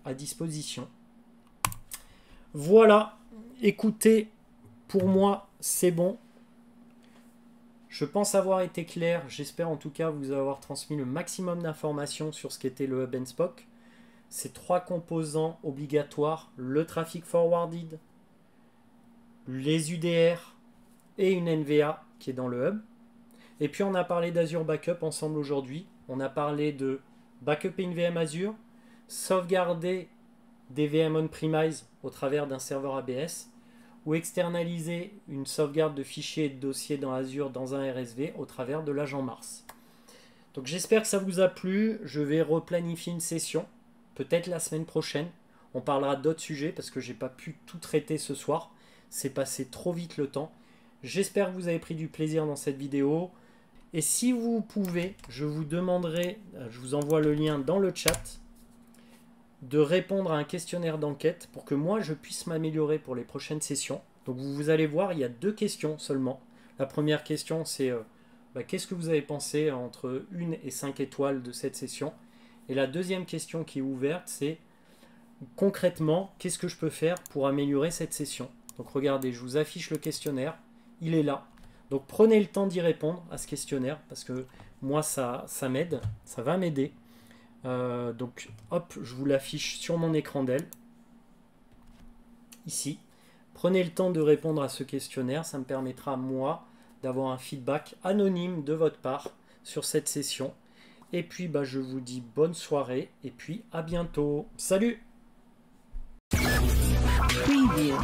à disposition. Voilà. Écoutez, pour moi, c'est bon. Je pense avoir été clair. J'espère en tout cas vous avoir transmis le maximum d'informations sur ce qu'était le Hub and Spoke. Ces 3 composants obligatoires, le traffic forwarded, les UDR et une NVA qui est dans le Hub. Et puis on a parlé d'Azure Backup ensemble aujourd'hui. On a parlé de backuper une VM Azure, sauvegarder des VM on-premise au travers d'un serveur ABS, ou externaliser une sauvegarde de fichiers et de dossiers dans Azure dans un RSV au travers de l'agent Mars. Donc j'espère que ça vous a plu. Je vais replanifier une session, peut-être la semaine prochaine. On parlera d'autres sujets parce que j'ai pas pu tout traiter ce soir. C'est passé trop vite le temps. J'espère que vous avez pris du plaisir dans cette vidéo. Et si vous pouvez, je vous demanderai, je vous envoie le lien dans le chat, de répondre à un questionnaire d'enquête pour que moi je puisse m'améliorer pour les prochaines sessions. Donc vous allez voir, il y a 2 questions seulement. La première question c'est qu'est-ce que vous avez pensé entre 1 et 5 étoiles de cette session? Et la deuxième question qui est ouverte c'est concrètement qu'est-ce que je peux faire pour améliorer cette session? Donc regardez, je vous affiche le questionnaire, il est là. Donc prenez le temps d'y répondre à ce questionnaire parce que moi ça m'aide, ça va m'aider. Donc hop, je vous l'affiche sur mon écran d'El. Ici. Prenez le temps de répondre à ce questionnaire. Ça me permettra, moi, d'avoir un feedback anonyme de votre part sur cette session. Et puis, je vous dis bonne soirée. Et puis, à bientôt. Salut! Preview.